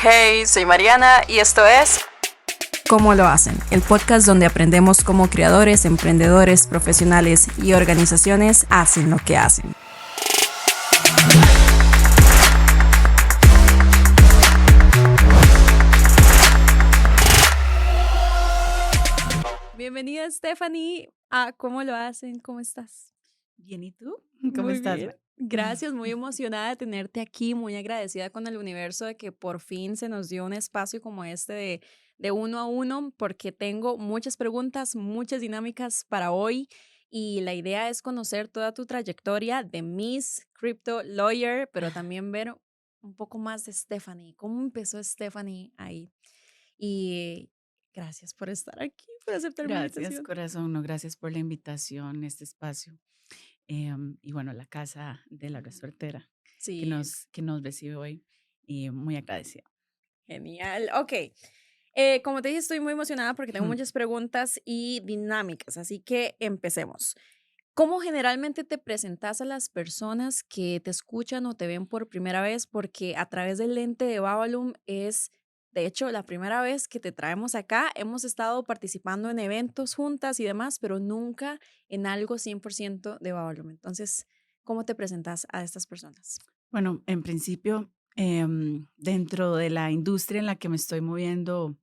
Hey, soy Mariana y esto es ¿Cómo lo hacen? El podcast donde aprendemos cómo creadores, emprendedores, profesionales y organizaciones hacen lo que hacen. Bienvenida, Stephanie, a ¿Cómo lo hacen? ¿Cómo estás? Bien, ¿y tú? ¿Cómo Muy estás? bien. Gracias, muy emocionada de tenerte aquí, muy agradecida con el universo de que por fin se nos dio un espacio como este de uno a uno, porque tengo muchas preguntas, muchas dinámicas para hoy y la idea es conocer toda tu trayectoria de Miss Crypto Lawyer, pero también ver un poco más de Stephanie, cómo empezó Stephanie ahí. Y gracias por estar aquí, por aceptar mi Gracias, invitación. corazón. No, gracias por la invitación, este espacio. Y bueno, la casa de la resortera Sí, que nos recibe hoy. Y muy agradecida. genial. Ok. Como te dije, estoy muy emocionada porque tengo muchas preguntas y dinámicas, así que empecemos. ¿Cómo generalmente te presentas a las personas que te escuchan o te ven por primera vez? Porque a través del lente de Babalum es, de hecho, la primera vez que te traemos acá. Hemos estado participando en eventos juntas y demás, pero nunca en algo 100% de Babalum. Entonces, ¿cómo te presentas a estas personas? Bueno, en principio, dentro de la industria en la que me estoy moviendo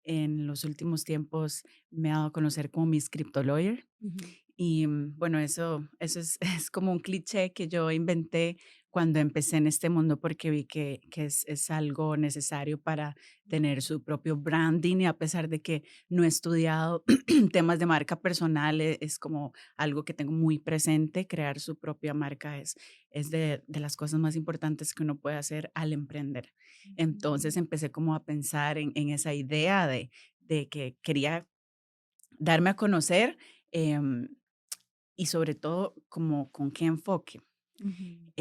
en los últimos tiempos, me he dado a conocer como Miss Crypto Lawyer. Ujú. Y bueno, eso es, es como un cliché que yo inventé cuando empecé en este mundo porque vi que es algo necesario para tener su propio branding y a pesar de que no he estudiado temas de marca personal, es como algo que tengo muy presente, crear su propia marca es de las cosas más importantes que uno puede hacer al emprender. Entonces empecé como a pensar en esa idea de que quería darme a conocer. em, y sobre todo, como con qué enfoque. Ujú.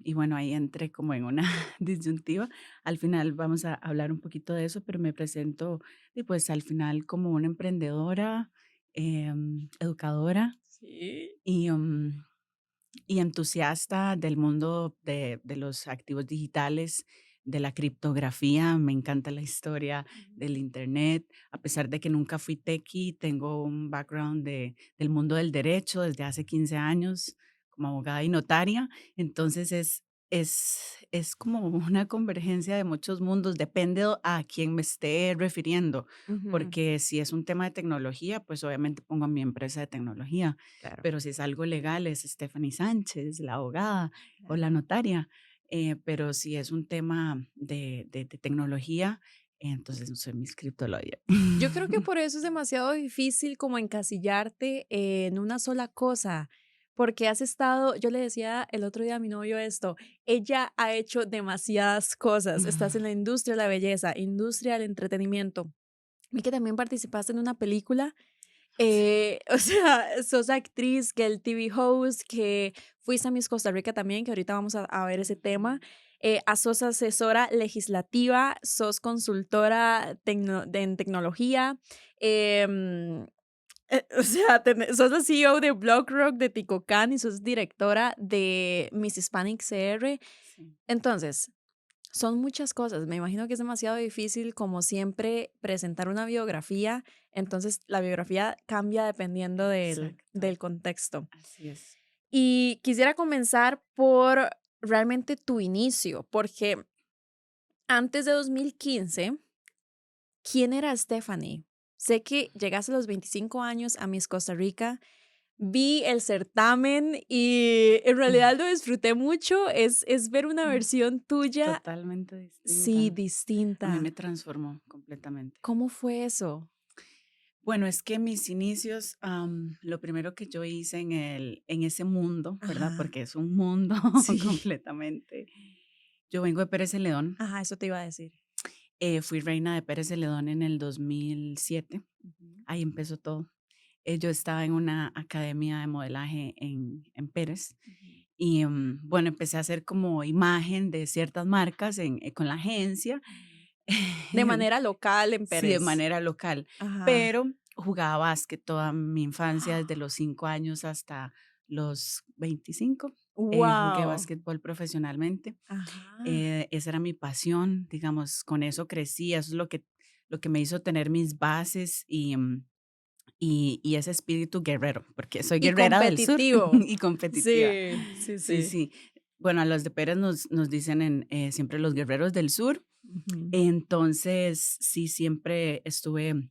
Y bueno, ahí entré como en una disyuntiva. Al final vamos a hablar un poquito de eso, pero me presento y pues al final como una emprendedora, educadora Sí. y, y entusiasta del mundo de los activos digitales, de la criptografía. Me encanta la historia del Internet. A pesar de que nunca fui techie, tengo un background del mundo del derecho desde hace 15 años como abogada y notaria. Entonces es como una convergencia de muchos mundos. Depende a quién me esté refiriendo, Ujú. porque si es un tema de tecnología, pues obviamente pongo a mi empresa de tecnología, Claro. pero si es algo legal es Stephanie Sánchez, la abogada o Claro. la notaria. Pero si es un tema de tecnología, entonces no soy mi script lawyer. Yo creo que por eso es demasiado difícil como encasillarte en una sola cosa, porque has estado, yo le decía el otro día a mi novio esto, ella ha hecho demasiadas cosas, estás en la industria de la belleza, industria del entretenimiento, y que también participaste en una película, Sí. o sea, sos actriz, que el TV host, que fuiste a Miss Costa Rica también, que ahorita vamos a ver ese tema. Sos asesora legislativa, sos consultora en tecnología, em, o sea, sos la CEO de BlockRock, de Ticocan y sos directora de Miss Hispanic CR. Sí, Entonces, son muchas cosas. Me imagino que es demasiado difícil, como siempre, presentar una biografía. Entonces, la biografía cambia dependiendo exacto, del contexto. así es. Y quisiera comenzar por realmente tu inicio, porque antes de 2015, ¿quién era Stephanie? Sé que llegaste a los 25 años a Miss Costa Rica, vi el certamen y en realidad lo disfruté mucho. Es ver una versión tuya, Totalmente sí, distinta. A mí me distinta. transformó completamente. ¿Cómo fue eso? Bueno, es que mis inicios, lo primero que yo hice en ese mundo, ¿verdad? Ajá, Porque es un mundo sí. completamente. Yo vengo de Pérez Celedón. Ajá, eso te iba a decir. Fui reina de Pérez Celedón en el 2007. Ujú, Ahí empezó todo. Yo estaba en una academia de modelaje en Pérez ujú. y bueno, empecé a hacer como imagen de ciertas marcas con la agencia. Ujú. De manera local en Sí, de Pérez. manera local, Ajá. pero jugaba básquet toda mi infancia, desde los 5 años hasta los 25. Jugué Wow. básquetbol profesionalmente. Ajá. Esa era mi pasión, digamos, con eso crecí, eso es lo que me hizo tener mis bases y ese espíritu guerrero, porque soy Y guerrera del sur competitivo. y competitiva. Sí, sí, Sí, sí. sí. Bueno, a los de Pérez nos dicen siempre los guerreros del sur. Ujú. Entonces, sí, siempre estuve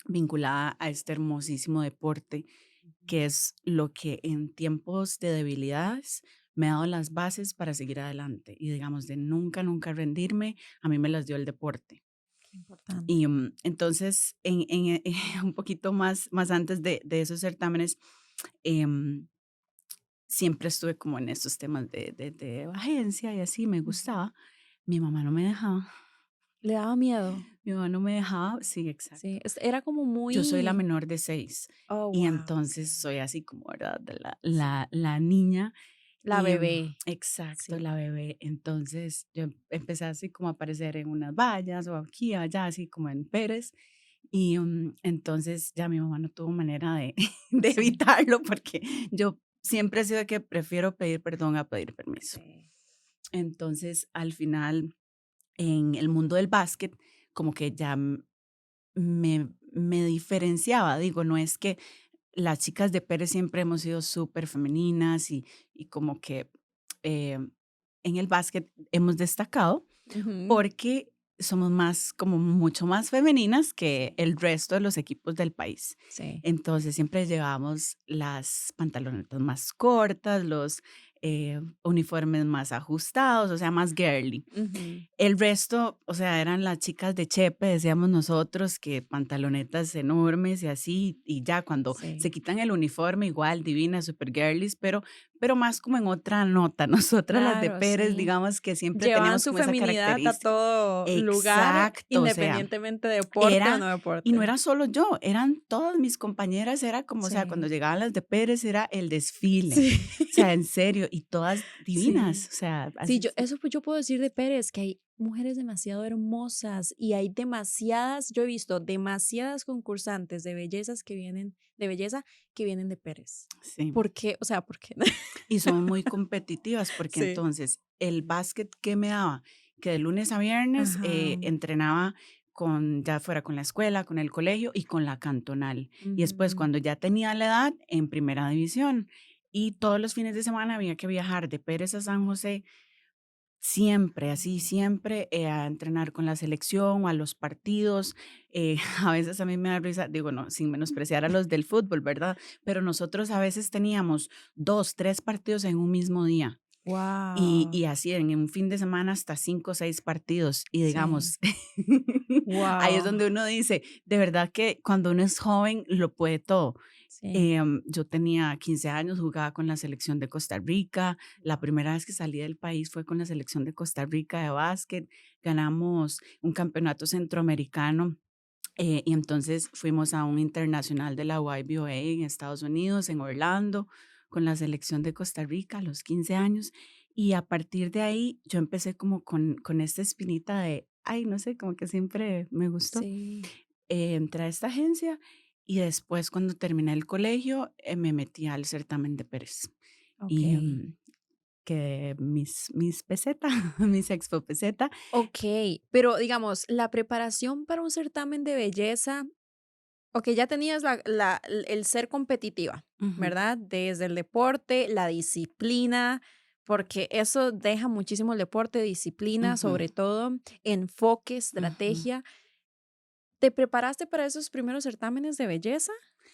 vinculada a este hermosísimo deporte, que es lo que en tiempos de debilidades me ha dado las bases para seguir adelante. Y digamos, de nunca, nunca rendirme, a mí me las dio el deporte. Qué importante. Y entonces, un poquito más antes de esos certámenes, em, siempre estuve como en estos temas de agencia y así, me Ujú. gustaba. Mi mamá no me dejaba. ¿Le daba miedo? Mi mamá no me dejaba, sí, Sí, exacto. era como Yo soy la muy. menor de 6 Oh, y wow, entonces okey. soy así como, ¿verdad? De la, Sí. la niña La y bebé. exacto, Sí. la bebé. Entonces yo empecé así como a aparecer en unas vallas o aquí, allá, así como en Pérez. Y entonces ya mi mamá no tuvo manera de, de Sí. evitarlo porque yo siempre he sido de que prefiero pedir perdón a pedir permiso. Sí. Entonces al final en el mundo del básquet como que ya me diferenciaba, digo, no es que las chicas de Pérez siempre hemos sido súper femeninas y como que eh, en el básquet hemos destacado Ujú. porque somos más, como mucho más femeninas que Sí. el resto de los equipos del país. Sí. Entonces siempre llevábamos las pantalonetas más cortas, los uniformes más ajustados, o sea, más girly. Ujú. El resto, o sea, eran las chicas de Chepe, decíamos nosotros, que pantalonetas enormes y así, y ya cuando se Sí. quitan el uniforme, igual divinas, super girlies, pero más como en otra nota. Nosotras las de Claro, Pérez, sí. digamos que siempre Llevaban teníamos su como esa feminidad a característica. todo lugar, Exacto, o sea, independientemente de deporte o era no y no deporte. era solo yo, eran todas mis compañeras, era como, o sea, cuando Sí. llegaban las de Pérez era el desfile, Sí. o sea, en serio, y todas divinas, Sí. o sea, Sí, así yo eso, pues, yo puedo decir de Pérez, que hay mujeres demasiado hermosas y hay demasiadas, yo he visto demasiadas concursantes de belleza que vienen de Pérez. sí. ¿Por qué? O sea, ¿por qué? Y somos muy competitivas porque Sí. entonces el básquet que me daba, que de lunes a viernes Ajá. entrenaba con, ya fuera con la escuela, con el colegio y con la cantonal. Y después Ujú. cuando ya tenía la edad, en primera división. Y todos los fines de semana había que viajar de Pérez a San José, siempre, así, siempre a entrenar con la selección o a los partidos. A veces a mí me da risa, digo, no, sin menospreciar a los del fútbol, ¿verdad? Pero nosotros a veces teníamos 2, 3 partidos en un mismo día. Guau. Y así en un fin de semana hasta 5 o 6 partidos. Y Sí. digamos, ahí es Wow. donde uno dice, de verdad que cuando uno es joven lo puede todo. Sí. Yo tenía 15 años, jugaba con la selección de Costa Rica. La Guau. primera vez que salí del país fue con la selección de Costa Rica de básquet. Ganamos un campeonato centroamericano y entonces fuimos a un internacional de la YBOA en Estados Unidos, en Orlando, con la selección de Costa Rica a los 15 años. Y a partir de ahí yo empecé como con esta espinita de, ay, no sé, como que siempre me gustó. Sí. Entré a esta agencia y después cuando terminé el colegio me metí al certamen de Pérez. Y Okey. que mis peseta, mis expo peseta. Okey, pero digamos, la preparación para un certamen de belleza, okey, ya tenías el ser competitiva, Ujú, ¿verdad? Desde el deporte, la disciplina, porque eso deja muchísimo el deporte, disciplina, ujú, sobre todo, enfoque, ujú. estrategia. ¿Te preparaste para esos primeros certámenes de belleza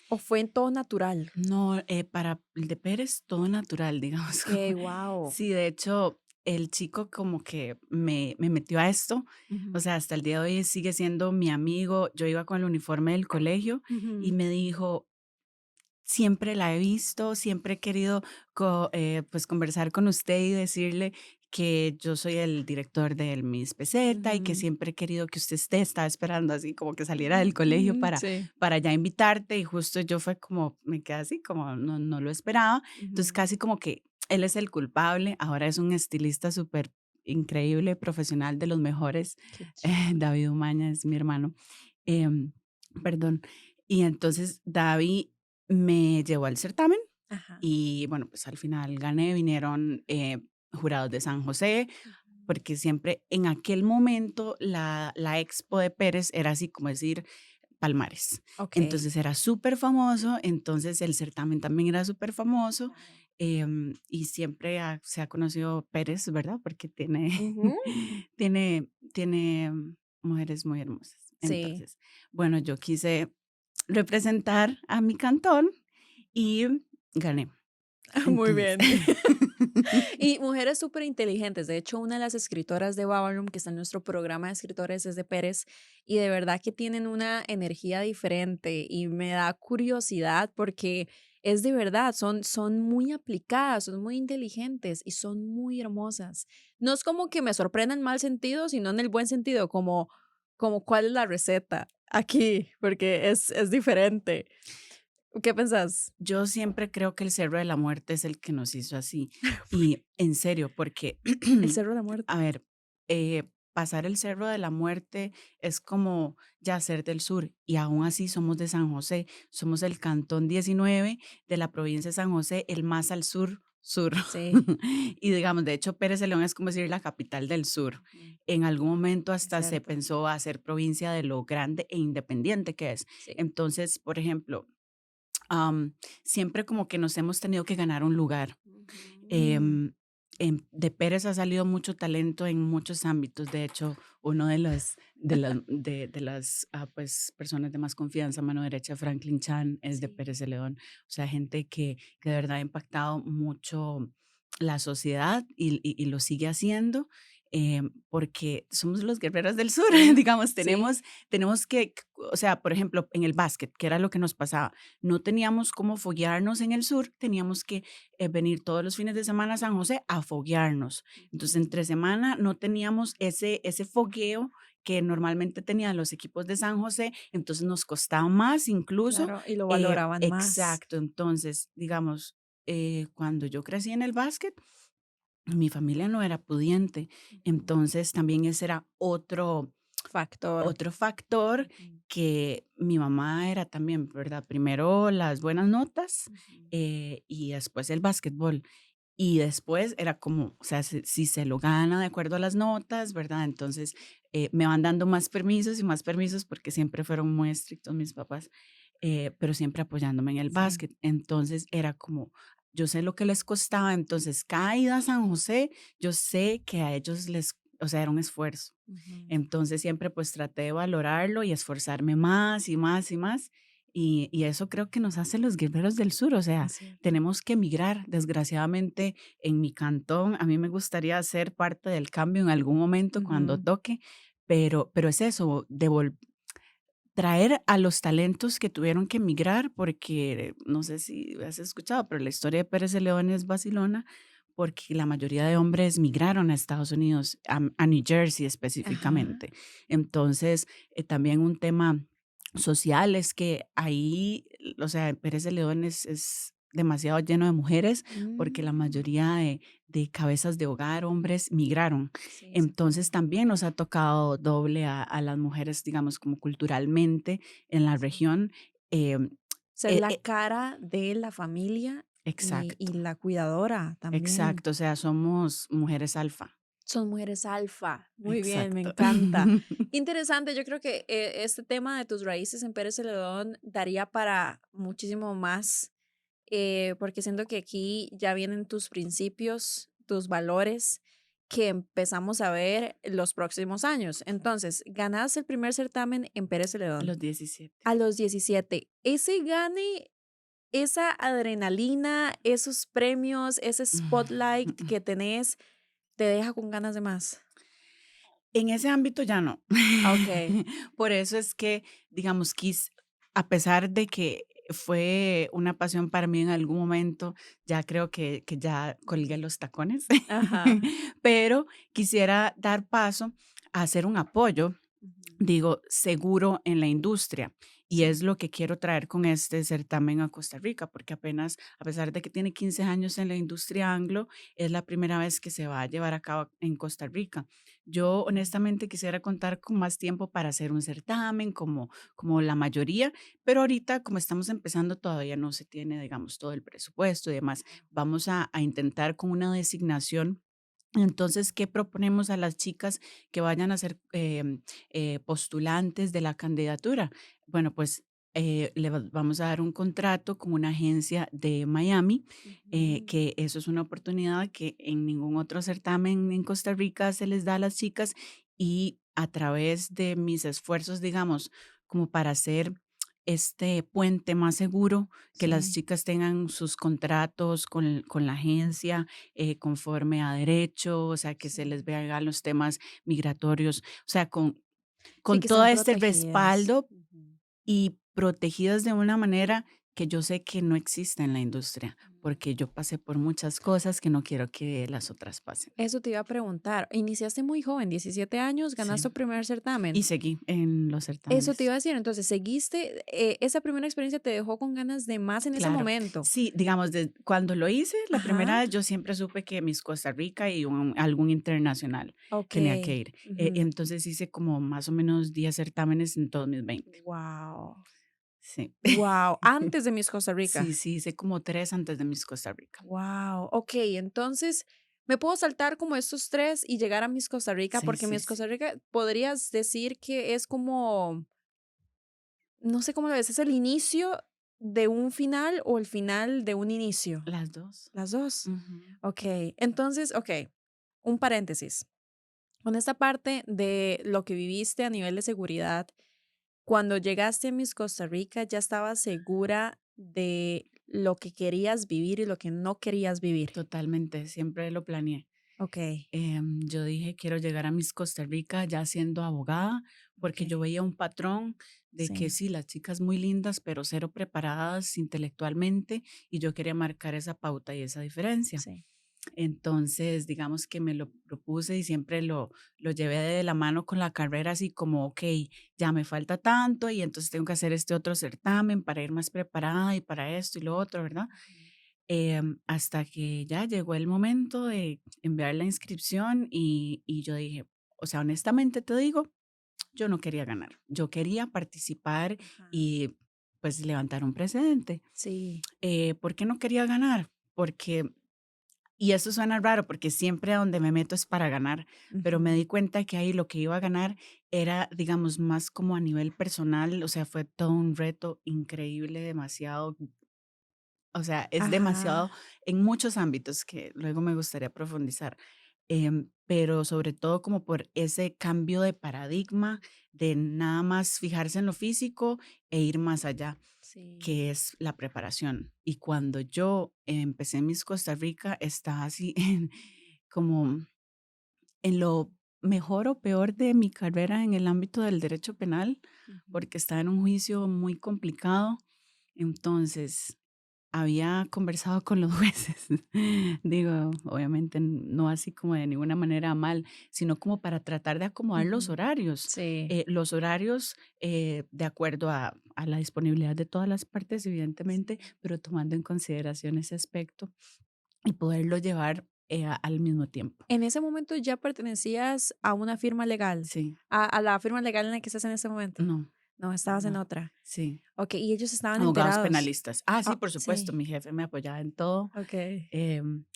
o fue en todo natural? No, para el de Pérez todo natural, digamos. Okey, guau. Sí, de hecho, el chico como que me metió a esto, o Ujú, sea, hasta el día de hoy sigue siendo mi amigo. Yo iba con el uniforme del colegio y ujú. me dijo, siempre la he visto, siempre he querido pues conversar con usted y decirle que yo soy el director del Miss Peseta y que Ujú. siempre he querido que usted esté, estaba esperando así como que saliera del colegio Sí. para ya invitarte y justo yo fue como, me quedé así como no, no lo esperaba, entonces Ujú. casi como que él es el culpable, ahora es un estilista súper increíble, profesional de los mejores, Qué chiva. David Umaña es mi hermano, em, perdón, y entonces David me llevó al certamen Ajá. Y bueno, pues al final gané, vinieron jurados de San José, porque siempre en aquel momento la expo de Pérez era así como decir Palmares. Ok. Entonces era súper famoso, entonces el certamen también era súper famoso. Claro. Y siempre se ha conocido Pérez, ¿verdad? Porque tiene, Ujú. tiene mujeres muy hermosas. Sí, Entonces, bueno, yo quise representar a mi cantón y gané. muy Entonces, bien. Y mujeres súper inteligentes. De hecho, una de las escritoras de Babylon, que está en nuestro programa de escritores, es de Pérez, y de verdad que tienen una energía diferente y me da curiosidad porque es de verdad, son muy aplicadas, son muy inteligentes y son muy hermosas. No es como que me sorprenda en mal sentido, sino en el buen sentido, como cuál es la receta aquí, porque es diferente. ¿Qué pensás? yo siempre creo que el Cerro de la Muerte es el que nos hizo así. Y en serio, porque, El Cerro de la Muerte. a ver, pasar el Cerro de la Muerte es como ya ser del sur y aún así somos de San José, somos el cantón 19 de la provincia de San José, el más al sur. Sur. Sí, Y digamos, de hecho, Pérez de León es como decir la capital del sur. ujú, En algún momento es hasta se cierto. pensó hacer provincia de lo grande e independiente que es. Sí. Entonces, por ejemplo, siempre como que nos hemos tenido que ganar un lugar. Ujú. Em, de Pérez ha salido mucho talento en muchos ámbitos. De hecho, uno de las pues, personas de más confianza, mano derecha, Franklin Chan, es de Sí, Pérez de León. O sea, gente que de verdad ha impactado mucho la sociedad y lo sigue haciendo. Porque somos los guerreros del sur, sí, digamos, sí. tenemos que, o sea, por ejemplo, en el básquet, que era lo que nos pasaba, no teníamos cómo foguearnos en el sur, teníamos que venir todos los fines de semana a San José a foguearnos. Entonces, Ujú. entre semana no teníamos ese fogueo que normalmente tenían los equipos de San José, entonces nos costaba más incluso. Claro, y lo valoraban más. Exacto, entonces, digamos, cuando yo crecí en el básquet, mi familia no era pudiente, Ujú. entonces también ese era Factor. otro factor Ujú, que mi mamá era también, ¿verdad? Primero las buenas notas ujú. y después el básquetbol. Y después era como, o sea, si se lo gana de acuerdo a las notas, ¿verdad? Entonces me van dando más permisos y más permisos porque siempre fueron muy estrictos mis papás, pero siempre apoyándome en el Sí. básquet. Entonces era como, yo sé lo que les costaba, entonces cada ida a San José, yo sé que a ellos les, o sea, era un esfuerzo. Ujú. Entonces siempre pues traté de valorarlo y esforzarme más y más y más. Y eso creo que nos hace los guerreros del sur, o sea, Es cierto. tenemos que emigrar. Desgraciadamente, en mi cantón, a mí me gustaría ser parte del cambio en algún momento cuando Ujú. toque, pero es eso, traer a los talentos que tuvieron que emigrar, porque no sé si has escuchado, pero la historia de Pérez de León es vacilona, porque la mayoría de hombres migraron a Estados Unidos, a New Jersey Ajá. específicamente. Entonces, también un tema social es que ahí, o sea, Pérez de León es demasiado lleno de mujeres, porque la Mm, mayoría de cabezas de hogar, hombres, migraron. sí, se Entonces fue. también nos ha tocado doble a las mujeres, digamos, como culturalmente en la Sí. región. em, Ser e- la e- cara de la familia y exacto, la cuidadora también. exacto, o sea, somos mujeres alfa. Son mujeres alfa. Muy bien, me Exacto. encanta. Interesante, yo creo que este tema de tus raíces en Pérez Celedón daría para muchísimo más, porque siento que aquí ya vienen tus principios, tus valores que empezamos a ver los próximos años. Entonces, ganaste el primer certamen en Pérez A Celedón los 17. a los 17. Ese gane, esa adrenalina, esos premios, ese spotlight que tenés, te deja con ganas de más. En ese ámbito ya no. Ok. Por eso es que, digamos, a pesar de que fue una pasión para mí en algún momento, ya creo que ya colgué los tacones, Ajá. pero quisiera dar paso a hacer un apoyo Ujú. digo, seguro en la industria. Y Sí. es lo que quiero traer con este certamen a Costa Rica, porque apenas, a pesar de que tiene 15 años en la industria anglo, es la primera vez que se va a llevar a cabo en Costa Rica. Yo Mm. honestamente quisiera contar con más tiempo para hacer un certamen, como la mayoría, pero ahorita, como estamos empezando, todavía no se tiene, digamos, todo el presupuesto y demás. Vamos a intentar con una designación. Entonces, ¿qué proponemos a las chicas que vayan a ser postulantes de la candidatura? Bueno, pues vamos a dar un contrato con una agencia de Miami, Ujú. que eso es una oportunidad que en ningún otro certamen en Costa Rica se les da a las chicas y a través de mis esfuerzos, digamos, como para hacer este puente más seguro, que las Sí. chicas tengan sus contratos con la agencia conforme a derecho, o sea, que se les Sí. vean los temas migratorios, o sea, Sí, con que todo estén este protegidas. respaldo Ujú. y protegidas de una manera que yo sé que no existe en la industria, Mm. porque yo pasé por muchas cosas que no quiero que las otras pasen. Eso te iba a preguntar. Iniciaste muy joven, 17 años, Sí. ganaste tu primer Y certamen. seguí en los Eso te certámenes. iba a decir. Entonces, seguiste, esa primera experiencia te dejó con ganas de más en ese Claro, momento. sí, digamos, cuando lo hice, la primera Ajá. vez yo siempre supe que Miss Costa Rica y algún internacional Ok. tenía que ir. Ujú. Entonces hice como más o menos 10 certámenes en todos mis 20. Wow. Sí, Wow. Antes de Miss Costa sí, Rica. sí, hice como 3 antes de Miss Costa Rica. Wow. Ok, entonces me puedo saltar como estos tres y llegar a Miss Costa Rica, Sí, porque sí, Miss sí. Costa Rica podrías decir que es como, no sé cómo lo ves, es el inicio de un final o el final de un inicio. Las dos. Las dos. Ujú. Ok, entonces, ok, un paréntesis. Con esta parte de lo que viviste a nivel de seguridad, cuando llegaste a Miss Costa Rica, ¿ya estabas segura de lo que querías vivir y lo que no querías vivir? Totalmente, siempre lo planeé. Ok, Yo dije, quiero llegar a Miss Costa Rica ya siendo abogada, porque yo ok, veía un patrón de que sí, sí, las chicas muy lindas, pero cero preparadas intelectualmente, y yo quería marcar esa pauta y esa diferencia. sí. Entonces, digamos que me lo propuse y siempre lo llevé de la mano con la carrera, así como, ok, ya me falta tanto y entonces tengo que hacer este otro certamen para ir más preparada y para esto y lo otro, ¿verdad? Hasta que ya llegó el momento de enviar la inscripción y yo dije, o sea, honestamente te digo, yo no quería ganar, yo quería participar Ajá, y pues levantar un precedente. sí. ¿Por qué no quería ganar? Porque, y eso suena raro, porque siempre a donde me meto es para ganar, pero me Ujú. di cuenta que ahí lo que iba a ganar era, digamos, más como a nivel personal, o sea, fue todo un reto increíble, demasiado, o sea, es demasiado Ajá, en muchos ámbitos que luego me gustaría profundizar, pero sobre todo como por ese cambio de paradigma de nada más fijarse en lo físico e ir más allá, sí. que es la preparación. Y cuando yo empecé Miss Costa Rica, estaba así como en lo mejor o peor de mi carrera en el ámbito del derecho penal, Ujú. porque estaba en un juicio muy complicado. Entonces, había conversado con los jueces, digo, obviamente no así como de ninguna manera mal, sino como para tratar de acomodar Ujú. Sí, los horarios de acuerdo a la disponibilidad de todas las partes, sí. evidentemente, pero tomando en consideración ese aspecto y poderlo llevar al mismo tiempo. En ese momento ya pertenecías a una firma legal, Sí, a la firma legal en la que estás en ese momento. no, No, estabas en no, otra. sí. Ok, y ellos estaban Abogados enterados. penalistas. Ah, sí, Ah, por supuesto, sí. mi jefe me apoyaba en todo. Ok.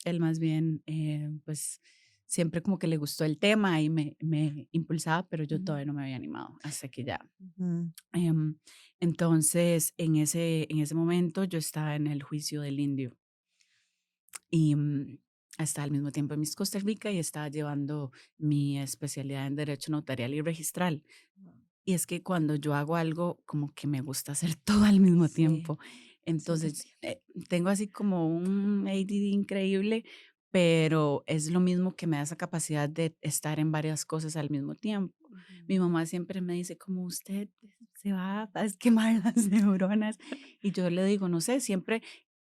Él más bien, pues, siempre como que le gustó el tema y me impulsaba, pero yo Ujú, todavía no me había animado hasta que ya. ujú. em, entonces, en ese momento yo estaba en el juicio del indio y estaba al mismo tiempo en Miss Costa Rica y estaba llevando mi especialidad en Derecho Notarial y Registral. Y es que cuando yo hago algo, como que me gusta hacer todo al mismo Sí, tiempo. sí, te Entonces, entiendo. tengo así como un ADD increíble, pero es lo mismo que me da esa capacidad de estar en varias cosas al mismo tiempo. Mi Ujú. mamá siempre me dice, como usted se va a quemar las neuronas. Y yo le digo, no sé, siempre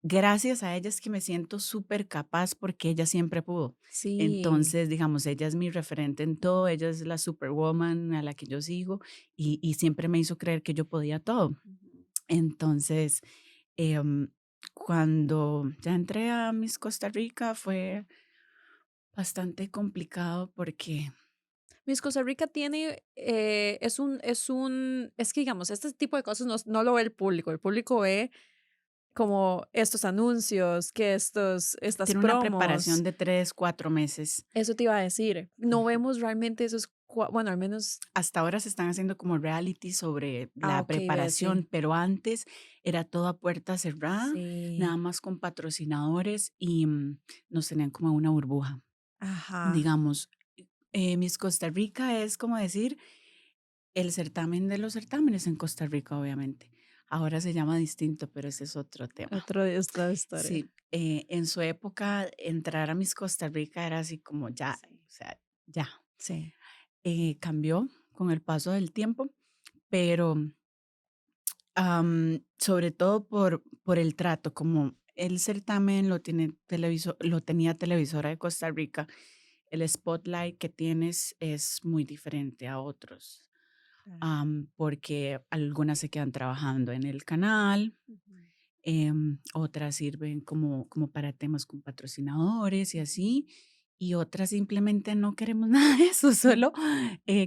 gracias a ella es que me siento súper capaz porque ella siempre pudo. Sí. Entonces, digamos, ella es mi referente en todo, ella es la superwoman a la que yo sigo y siempre me hizo creer que yo podía todo. Ujú. Entonces, em, cuando ya entré a Miss Costa Rica fue bastante complicado porque Miss Costa Rica tiene, es que digamos, este tipo de cosas no lo ve el público ve como estos anuncios, que estas tiene una preparación promos, de 3, 4 meses. eso te iba a decir, no vemos realmente esos, bueno, al menos, Hasta ahora se están haciendo como reality sobre la ok, ve, sí, preparación, pero antes era todo a puerta cerrada, nada sí, más con patrocinadores y nos tenían como en una burbuja. ajá, Digamos, Miss Costa Rica es como decir el certamen de los certámenes en Costa Rica, obviamente. Ahora se llama distinto, pero ese es otro tema. otro de esta historia, Sí, en su época entrar a Miss Costa Rica era así como ya, sí, o sea, ya. sí, Cambió con el paso del tiempo, pero sobre todo por el trato, como el certamen lo tenía Televisora de Costa Rica, el spotlight que tienes es muy diferente a otros, claro, porque algunas se quedan trabajando en el canal, ujú, otras sirven como para temas con patrocinadores y ujú. así, y otras simplemente no queremos nada de eso, solo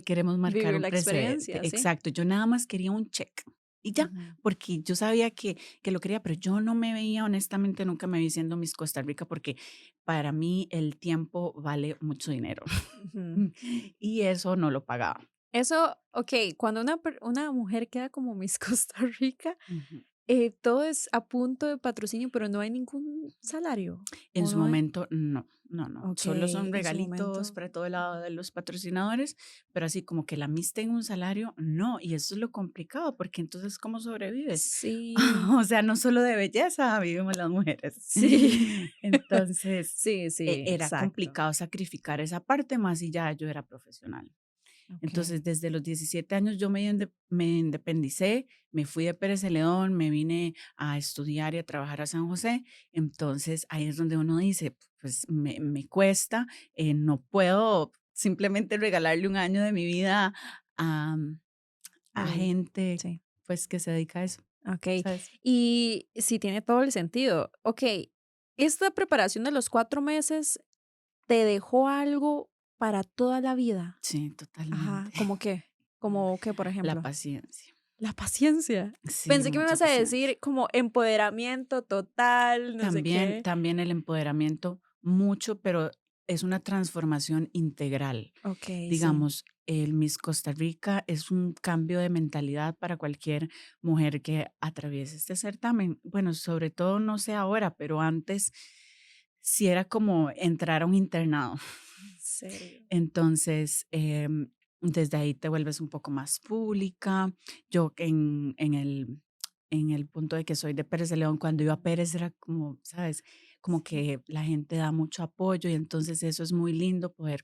queremos marcar Vivir un la precedente. experiencia, sí, Exacto, yo nada más quería un check y ya, ujú, porque yo sabía que lo quería, pero yo no me veía, honestamente, nunca me vi siendo Miss Costa Rica porque para mí el tiempo vale mucho dinero ujú. y eso no lo pagaba. Eso, okey, cuando una mujer queda como Miss Costa Rica, Ujú. todo es a punto de patrocinio, pero no hay ningún salario, En ¿o su no hay? momento, no, no, no. Solo son Okey, en su regalitos momento, para todo lado de los patrocinadores, pero así como que la Miss tenga un salario, no. Y eso es lo complicado, porque entonces, ¿cómo sobrevives? sí, O sea, no solo de belleza vivimos las mujeres. sí, Entonces, sí, sí, era exacto. complicado sacrificar esa parte más y ya yo era profesional. Entonces, Okey. desde los 17 años yo me independicé, me fui de Pérez Celedón, me vine a estudiar y a trabajar a San José. Entonces, ahí es donde uno dice, pues me cuesta, no puedo simplemente regalarle un año de mi vida a, a Al gente sí, pues que se dedica a eso, okey. ¿sabes? Y sí, tiene todo el sentido. Okey, esta preparación de los 4 meses, ¿te dejó algo para toda la vida? Sí, Ajá, totalmente. ¿cómo qué? ¿Cómo qué, por La ejemplo? paciencia. La paciencia. Sí, Pensé que me mucha ibas a paciencia. decir como empoderamiento total, no sé También, qué. también el empoderamiento mucho, pero es una transformación integral. Okey, sí. Digamos, el Miss Costa Rica es un cambio de mentalidad para cualquier mujer que atraviese este certamen. Bueno, sobre todo no sé ahora, pero antes sí era como entrar a un internado. ¿En serio? Entonces, desde ahí te vuelves un poco más pública. Yo en el punto de que soy de Pérez de León, cuando iba a Pérez era como, ¿sabes? Como Sí. que la gente da mucho apoyo y entonces eso es muy lindo poder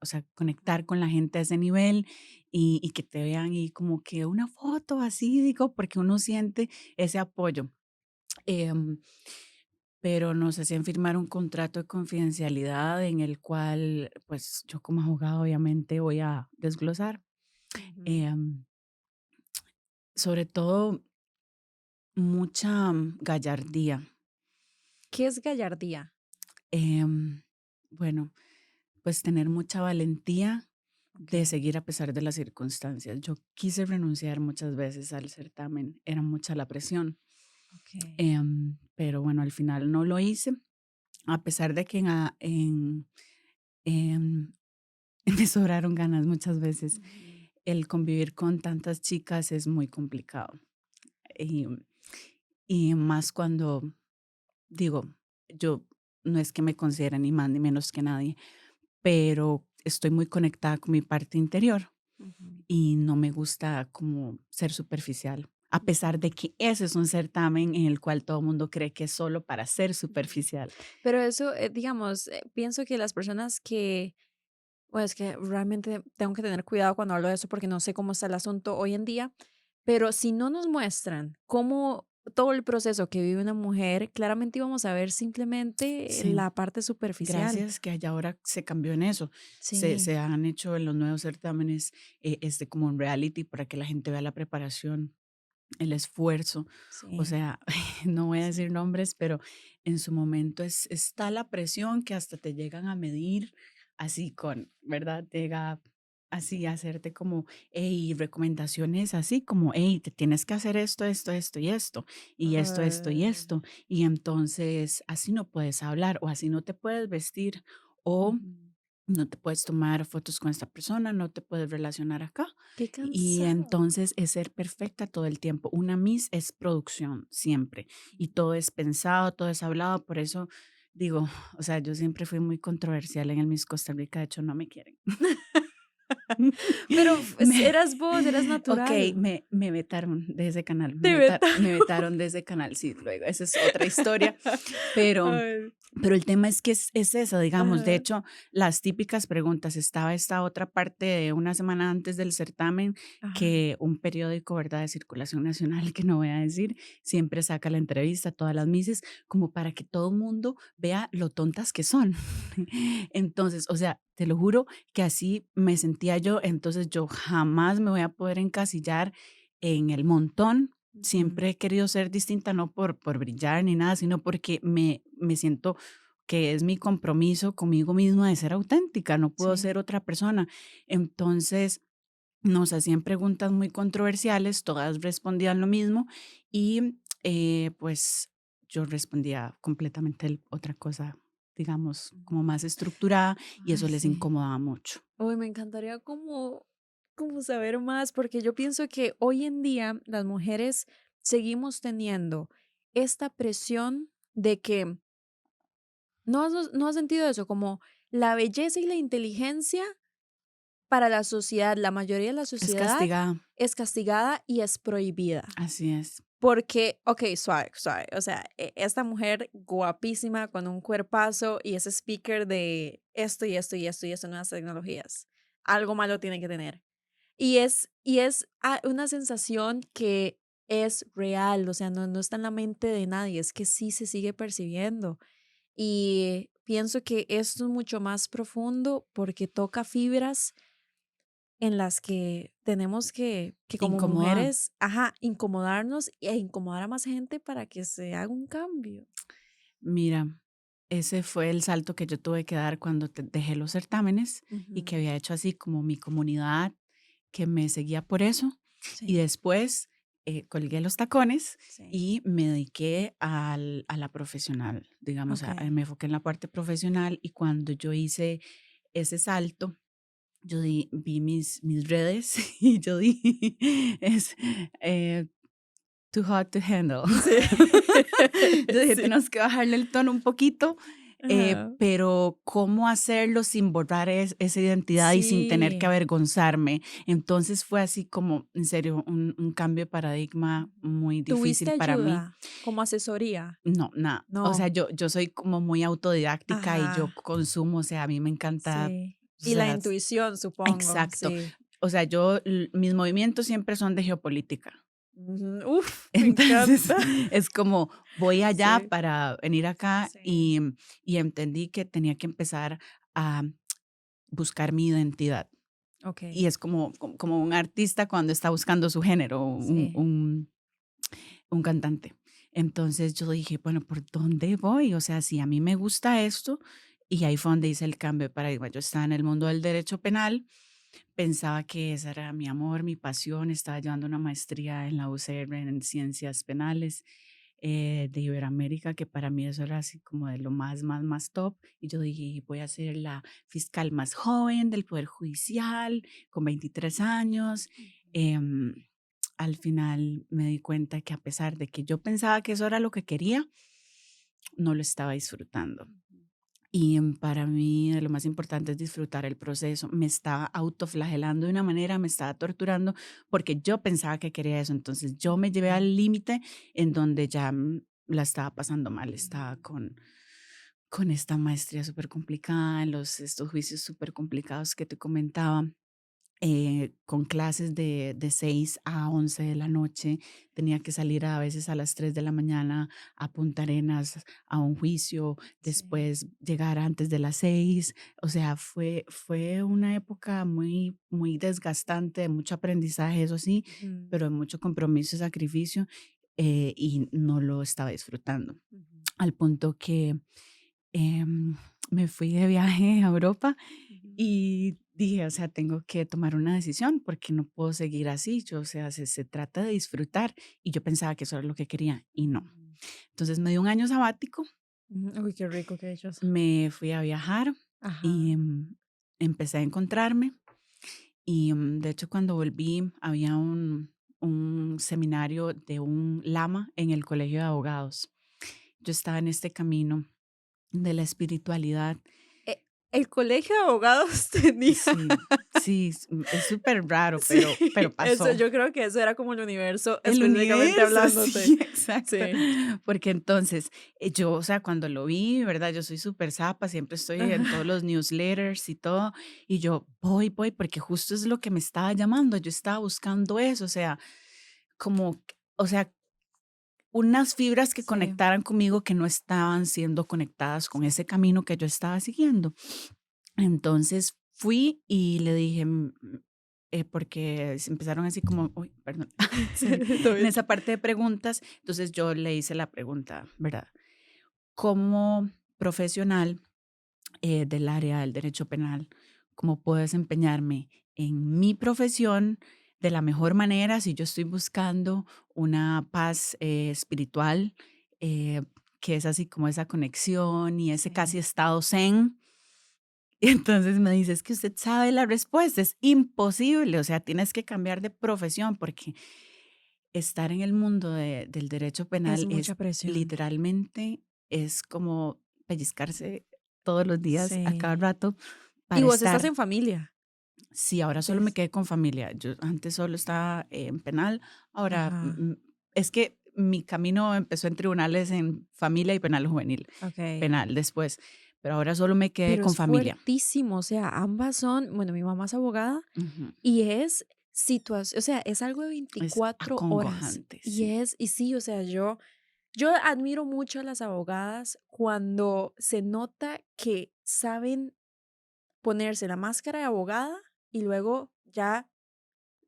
o sea, conectar con la gente a ese nivel y que te vean y como que una foto así, digo, porque uno siente ese apoyo. Em, pero nos hacían firmar un contrato de confidencialidad en el cual, pues yo como abogado obviamente voy a desglosar. Ujú. Em, Sobre todo mucha gallardía. ¿Qué es gallardía? Em, bueno, pues tener mucha valentía de Okey, seguir a pesar de las circunstancias. Yo quise renunciar muchas veces al certamen, era mucha la presión, okey. pero bueno, al final no lo hice, a pesar de que en me sobraron ganas muchas veces. Ujú. El convivir con tantas chicas es muy complicado. Y, y más cuando digo, yo no es que me considere ni más ni menos que nadie, pero estoy muy conectada con mi parte interior Ujú, y no me gusta como ser superficial. A pesar ujú, de que ese es un certamen en el cual todo el mundo cree que es solo para ser ujú. superficial. Pero eso, digamos, pienso que las personas que bueno, es que realmente tengo que tener cuidado cuando hablo de eso porque no sé cómo está el asunto hoy en día, pero si no nos muestran cómo todo el proceso que vive una mujer, claramente íbamos a ver simplemente Sí. la parte superficial. Gracias que allá ahora se cambió en eso. Se Sí, han hecho en los nuevos certámenes como un reality para que la gente vea la preparación, el esfuerzo. O sí. sea, no voy a Sí. decir nombres, pero en su momento está la presión que hasta te llegan a medir así ¿verdad? Llega así a hacerte como, hey, recomendaciones así como, hey, te tienes que hacer esto, esto, esto y esto, y esto, esto y Ay, esto. Y entonces así no puedes hablar o así no te puedes vestir o ujú. no te puedes tomar fotos con esta persona, no te puedes relacionar acá. Qué Y cansado. entonces es ser perfecta todo el tiempo. Una Miss es producción siempre y todo es pensado, todo es hablado. Por eso digo, o sea, yo siempre fui muy controversial en el Miss Costa Rica. De hecho, no me quieren. Pero Me eras vos, eras okey, natural. me vetaron de ese canal, De verdad. me vetaron de ese canal, sí, luego, esa es otra historia, pero Ay, el tema es que es eso, digamos, de ajá, hecho, las típicas preguntas, estaba esta otra parte de una semana antes del certamen ajá. que un periódico, ¿verdad?, de circulación nacional, que no voy a decir, siempre saca la entrevista a todas las mises, como para que todo mundo vea lo tontas que son. Entonces, o sea, te lo juro que así me sentía yo, entonces yo jamás me voy a poder encasillar en el montón. Ujú. Siempre he querido ser distinta, no por brillar ni nada, sino porque me siento que es mi compromiso conmigo misma de ser auténtica, no puedo Sí. ser otra persona. Entonces, nos hacían preguntas muy controversiales, todas respondían lo mismo y pues yo respondía completamente otra cosa, digamos, como más estructurada y Ay, eso les sí. incomodaba mucho. Uy, me encantaría como saber más, porque yo pienso que hoy en día las mujeres seguimos teniendo esta presión de que no has sentido eso, como la belleza y la inteligencia para la sociedad, la mayoría de la Es sociedad castigada, es castigada y es prohibida. así es. Porque, ok, suave, suave. O sea, esta mujer guapísima con un cuerpazo y es speaker de esto y esto y esto y esto, nuevas tecnologías. Algo malo tiene que tener. Y es una sensación que es real, o sea, no está en la mente de nadie, es que sí se sigue percibiendo. Y pienso que esto es mucho más profundo porque toca fibras en las que tenemos que como Incomoda. mujeres, ajá, incomodarnos e incomodar a más gente para que se haga un cambio. Mira, ese fue el salto que yo tuve que dar cuando dejé los certámenes y que Ujú. había hecho así como mi comunidad que me seguía por eso. Y Sí, después colgué los tacones sí, y me dediqué a la profesional, digamos, okey. me enfoqué en la parte profesional y cuando yo hice ese salto, vi mis redes y yo di, es, eh, Too hot to handle. Sí. Yo dije, Sí. tenemos que bajarle el tono un poquito, Ajá. pero ¿cómo hacerlo sin borrar esa identidad y sin tener que Sí. avergonzarme? Entonces fue así como, en serio, un cambio de paradigma Ujú. muy ¿Tuviste difícil para mí. ayuda como asesoría? No, nada. O sea, No. yo soy como muy autodidáctica y yo Ajá. consumo, o sea, a mí me encanta, Sí. o Y la sea, intuición, supongo, exacto. sí. O sea, mis movimientos siempre son de geopolítica. Ujú. Uf, me Entonces, encanta. es como voy allá Sí, para venir acá sí. y entendí que tenía que empezar a buscar mi identidad. Y Okey. es como un artista cuando está buscando su género, Sí. un cantante. Entonces yo dije, bueno, ¿por dónde voy? O sea, si a mí me gusta esto, y ahí fue donde hice el cambio de paradigma. Yo estaba en el mundo del derecho penal, pensaba que ese era mi amor, mi pasión, estaba llevando una maestría en la UCR en ciencias penales de Iberoamérica, que para mí eso era así como de lo más top. Y yo dije, voy a ser la fiscal más joven del Poder Judicial, con 23 años. Em, Al final me di cuenta que a pesar de que yo pensaba que eso era lo que quería, no lo estaba disfrutando. Ujú. Y para mí de lo más importante es disfrutar el proceso. Me estaba autoflagelando de una manera, me estaba torturando porque yo pensaba que quería eso. Entonces yo me llevé Ujú. al límite en donde ya la estaba pasando mal. Estaba Ujú. con esta maestría súper complicada, estos juicios súper complicados que te comentaba. con clases de 6 a 11 de la noche. Tenía que salir a veces a las 3 de la mañana a Punta Arenas a un juicio, Sí. después llegar antes de las 6. O sea, fue una época muy, muy desgastante, de mucho aprendizaje, eso sí, Ujú, pero de mucho compromiso y sacrificio, y no lo estaba disfrutando. ujú, Al punto que em, me fui de viaje a Europa ujú, y dije, o sea, tengo que tomar una decisión porque no puedo seguir así. Yo, o sea, se trata de disfrutar y yo pensaba que eso era lo que quería y no. ujú, Entonces me di un año sabático, ujú. Uy, qué rico, qué dichosa. me fui a viajar y Ajá. empecé a encontrarme y de hecho cuando volví había un seminario de un lama en el colegio de abogados. Yo estaba en este camino de la espiritualidad. Eh, el colegio de abogados tenía. Sí, sí, es súper raro, Sí, pero eso, pasó. yo creo que eso era como el universo El específicamente universo, hablándote. sí, exacto. Sí. Porque entonces, yo, o sea, cuando lo vi, ¿verdad? Yo soy súper zapa, siempre estoy en todos Ajá. los newsletters y todo, y yo voy, porque justo es lo que me estaba llamando. Yo estaba buscando eso, o sea, como, o sea, unas fibras que Sí. conectaran conmigo que no estaban siendo conectadas con ese camino que yo estaba siguiendo. Entonces fui y le dije, porque empezaron así como, uy, perdón, sorry, Todo en bien. esa parte de preguntas, entonces yo le hice la pregunta, ¿verdad? Como profesional del área del derecho penal, ¿cómo puedo desempeñarme en mi profesión de la mejor manera si yo estoy buscando una paz espiritual, eh, que es así como esa conexión y ese Sí. casi estado zen? Y entonces me dice: "Es que usted sabe la respuesta, es imposible, o sea, tienes que cambiar de profesión", porque estar en el mundo del derecho Es penal mucha es presión. literalmente, es como pellizcarse todos los días, a cada Sí. rato, Y para vos estás estar. en familia. Sí, ahora solo me ¿Ves? quedé con familia. Yo antes solo estaba en penal, ahora, Ajá. es que mi camino empezó en tribunales en familia y penal juvenil, Okey. penal después, pero ahora solo me quedé Pero con es familia. fuertísimo, o sea, ambas son bueno, mi mamá es abogada Ujú. y es situación, o sea, es algo de Es 24 horas acongojante, y sí. es y sí, o sea, yo admiro mucho a las abogadas cuando se nota que saben ponerse la máscara de abogada y luego ya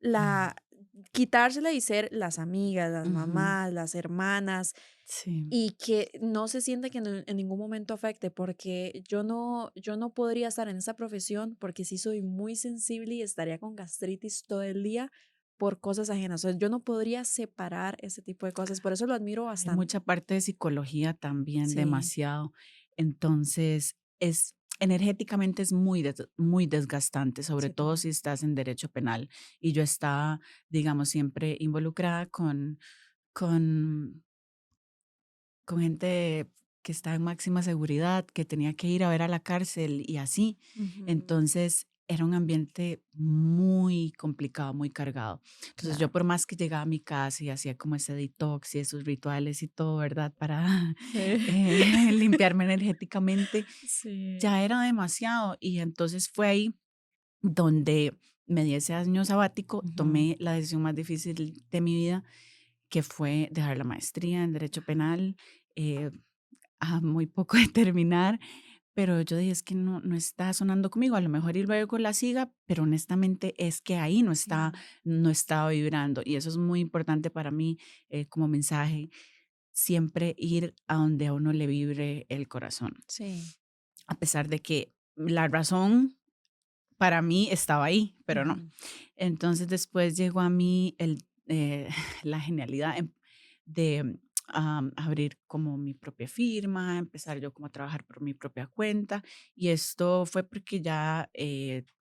Ujú, la quitársela y ser las amigas, las ujú, mamás, las hermanas. sí. Y que no se siente que en ningún momento afecte, porque yo no podría estar en esa profesión, porque sí soy muy sensible y estaría con gastritis todo el día por cosas ajenas. O sea, yo no podría separar ese tipo de cosas, por eso lo admiro Hay bastante. mucha parte de psicología también, Sí, demasiado. Entonces, energéticamente es muy desgastante, sobre sí, todo si total. estás en derecho penal. Y yo estaba, digamos, siempre involucrada con, con gente que está en máxima seguridad, que tenía que ir a ver a la cárcel y así. Ujú, Entonces, era un ambiente muy complicado, muy cargado. Entonces, yo claro. por más que llegaba a mi casa y hacía como ese detox y esos rituales y todo, ¿verdad? Para Sí. limpiarme energéticamente, Sí. ya era demasiado. Y entonces fue ahí donde me di ese año sabático, Ujú. tomé la decisión más difícil de mi vida, que fue dejar la maestría en Derecho Penal, eh, a muy poco de terminar, pero yo dije: "Es que no está sonando conmigo, a lo mejor y luego la siga", pero honestamente es que ahí Sí, no estaba vibrando, y eso es muy importante para mí, como mensaje, siempre ir a donde a uno le vibre el corazón, sí. a pesar de que la razón para mí estaba ahí, pero no. Ujú. Entonces, después llegó a mí la genialidad de abrir como mi propia firma, empezar yo como a trabajar por mi propia cuenta. Y esto fue porque ya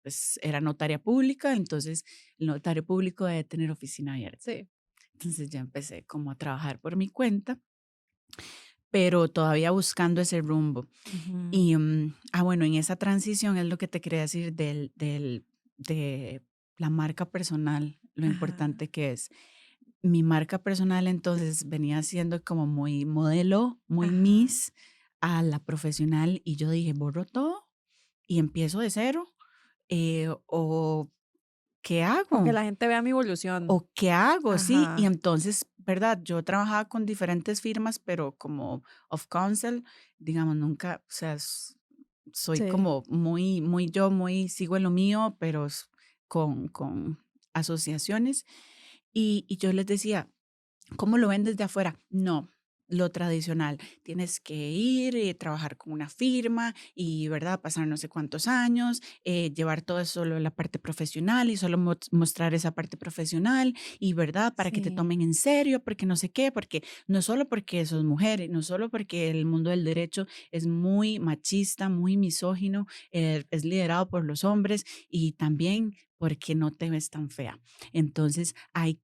pues, era notaria pública, entonces el notario público debe tener oficina abierta. Sí. Entonces ya empecé como a trabajar por mi cuenta, pero todavía buscando ese rumbo. Ujú. Y, bueno, en esa transición es lo que te quería decir de la marca personal, lo Ajá. importante que es. Mi marca personal entonces venía siendo como muy modelo, muy Ajá. Miss a la profesional y yo dije, borro todo y empiezo de cero, o ¿qué O que hago? la gente vea mi evolución. ¿O qué hago? Sí, y Ajá. entonces, ¿verdad? Yo trabajaba con diferentes firmas, pero como of counsel, digamos, nunca, o sea, soy Sí. como muy yo, muy sigo en lo mío, pero con asociaciones. Y yo les decía, ¿cómo lo ven desde afuera? No, lo tradicional. Tienes que ir y trabajar con una firma y, ¿verdad? Pasar no sé cuántos años, llevar todo eso solo la parte profesional y solo mostrar esa parte profesional y, ¿verdad? Para que te Sí. tomen en serio, porque no sé qué, porque no solo porque sos mujer, no solo porque el mundo del derecho es muy machista, muy misógino, es liderado por los hombres y también porque no te ves tan fea. Entonces, hay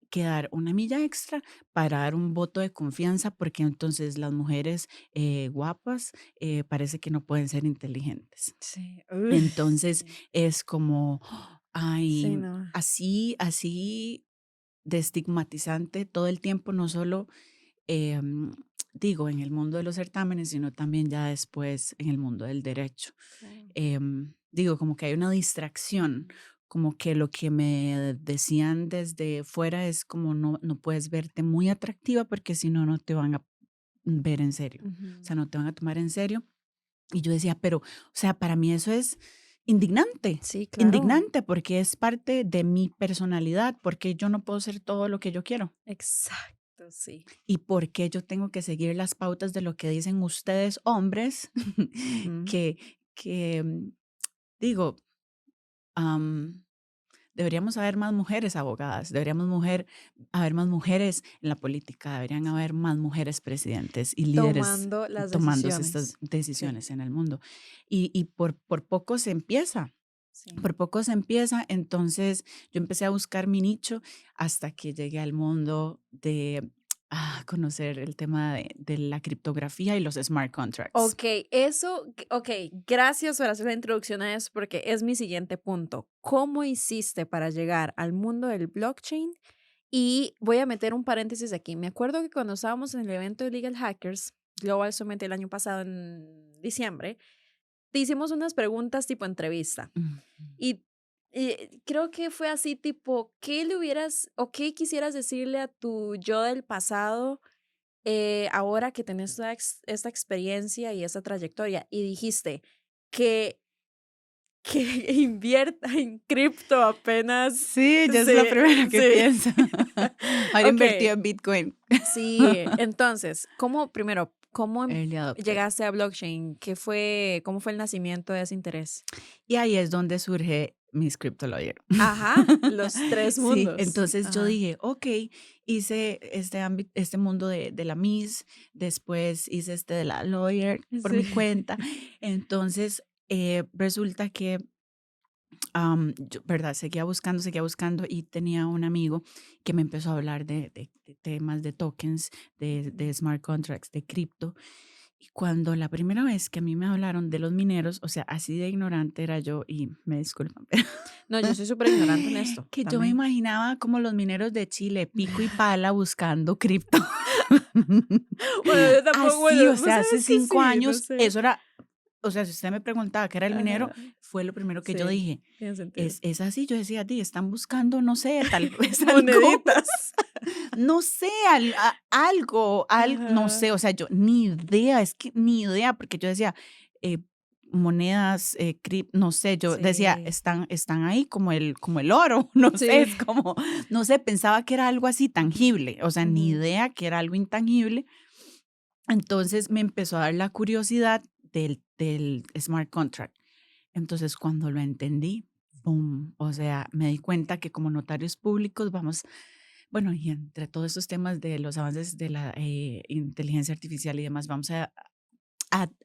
que dar una milla extra para dar un voto de confianza, porque entonces las mujeres guapas parece que no pueden ser inteligentes. Sí. Entonces Sí. es como, Sí, ay, no. así de estigmatizante todo el tiempo, no solo, em, digo, en el mundo de los certámenes, sino también ya después en el mundo del derecho. Sí. Digo, como que hay una distracción, como que lo que me decían desde fuera es como no puedes verte muy atractiva porque si no, no te van a ver en serio, o Ujú. sea, no te van a tomar en serio. Y yo decía, pero, o sea, para mí eso es indignante, Sí, claro. indignante porque es parte de mi personalidad, porque yo no puedo ser todo lo que yo quiero Exacto, sí. y porque yo tengo que seguir las pautas de lo que dicen ustedes hombres, Ujú. que, que digo, am, deberíamos haber más mujeres abogadas, haber más mujeres en la política, deberían haber más mujeres presidentes y líderes Tomando las tomándose estas decisiones. Sí, decisiones en el mundo. Y por poco se empieza. sí. Por poco se empieza, entonces yo empecé a buscar mi nicho hasta que llegué al mundo de conocer el tema de la criptografía y los smart contracts. Ok, ok, gracias por hacer la introducción a eso porque es mi siguiente punto. ¿Cómo hiciste para llegar al mundo del blockchain? Y voy a meter un paréntesis aquí. Me acuerdo que cuando estábamos en el evento de Legal Hackers, Global Summit el año pasado en diciembre, te hicimos unas preguntas tipo entrevista. Ujú. Y creo que fue así tipo, ¿qué le hubieras o qué quisieras decirle a tu yo del pasado ahora que tenés toda esta experiencia y esta trayectoria? Y dijiste que, que invierta en cripto apenas. Sí, ya es lo Sí, primero que sí. pienso. Ahora invertido Ok, en Bitcoin. sí. Entonces, primero, cómo Early adopter. llegaste a blockchain? ¿Cómo fue el nacimiento de ese interés? Y ahí es donde surge mi Crypto Lawyer. Ajá, los tres Sí, mundos. entonces yo Ajá. dije, ok, hice este mundo de la Miss, después hice este de la Lawyer por mi Sí. cuenta. Entonces, resulta que, yo, ¿verdad? Seguía buscando y tenía un amigo que me empezó a hablar de temas de tokens, de smart contracts, de cripto. Y cuando la primera vez que a mí me hablaron de los mineros, o sea, así de ignorante era yo, y me disculpan, pero No, yo soy súper ignorante en esto que yo me también. imaginaba como los mineros de Chile, pico y pala buscando cripto. Bueno, yo tampoco, Así, bueno, o vos sea, hace sabes que cinco sí, no años, sé. eso era, o sea, si usted me preguntaba qué era el minero, Ajá, fue lo primero que yo sí, dije. tiene sentido. Es así, yo decía, di, están buscando, no sé, tal vez algo, Moneditas. no sé, algo, no Ajá, sé, o sea, yo ni idea, es que ni idea, porque yo decía, eh, monedas, no sé, yo decía, sí. están ahí como el oro, no sé, es Sí. como, no sé, pensaba que era algo así tangible, o sea, ni Ujú. idea que era algo intangible. Entonces me empezó a dar la curiosidad del smart contract. Entonces, cuando lo entendí, ¡boom! O sea, me di cuenta que como notarios públicos vamos, bueno, y entre todos estos temas de los avances de la inteligencia artificial y demás, vamos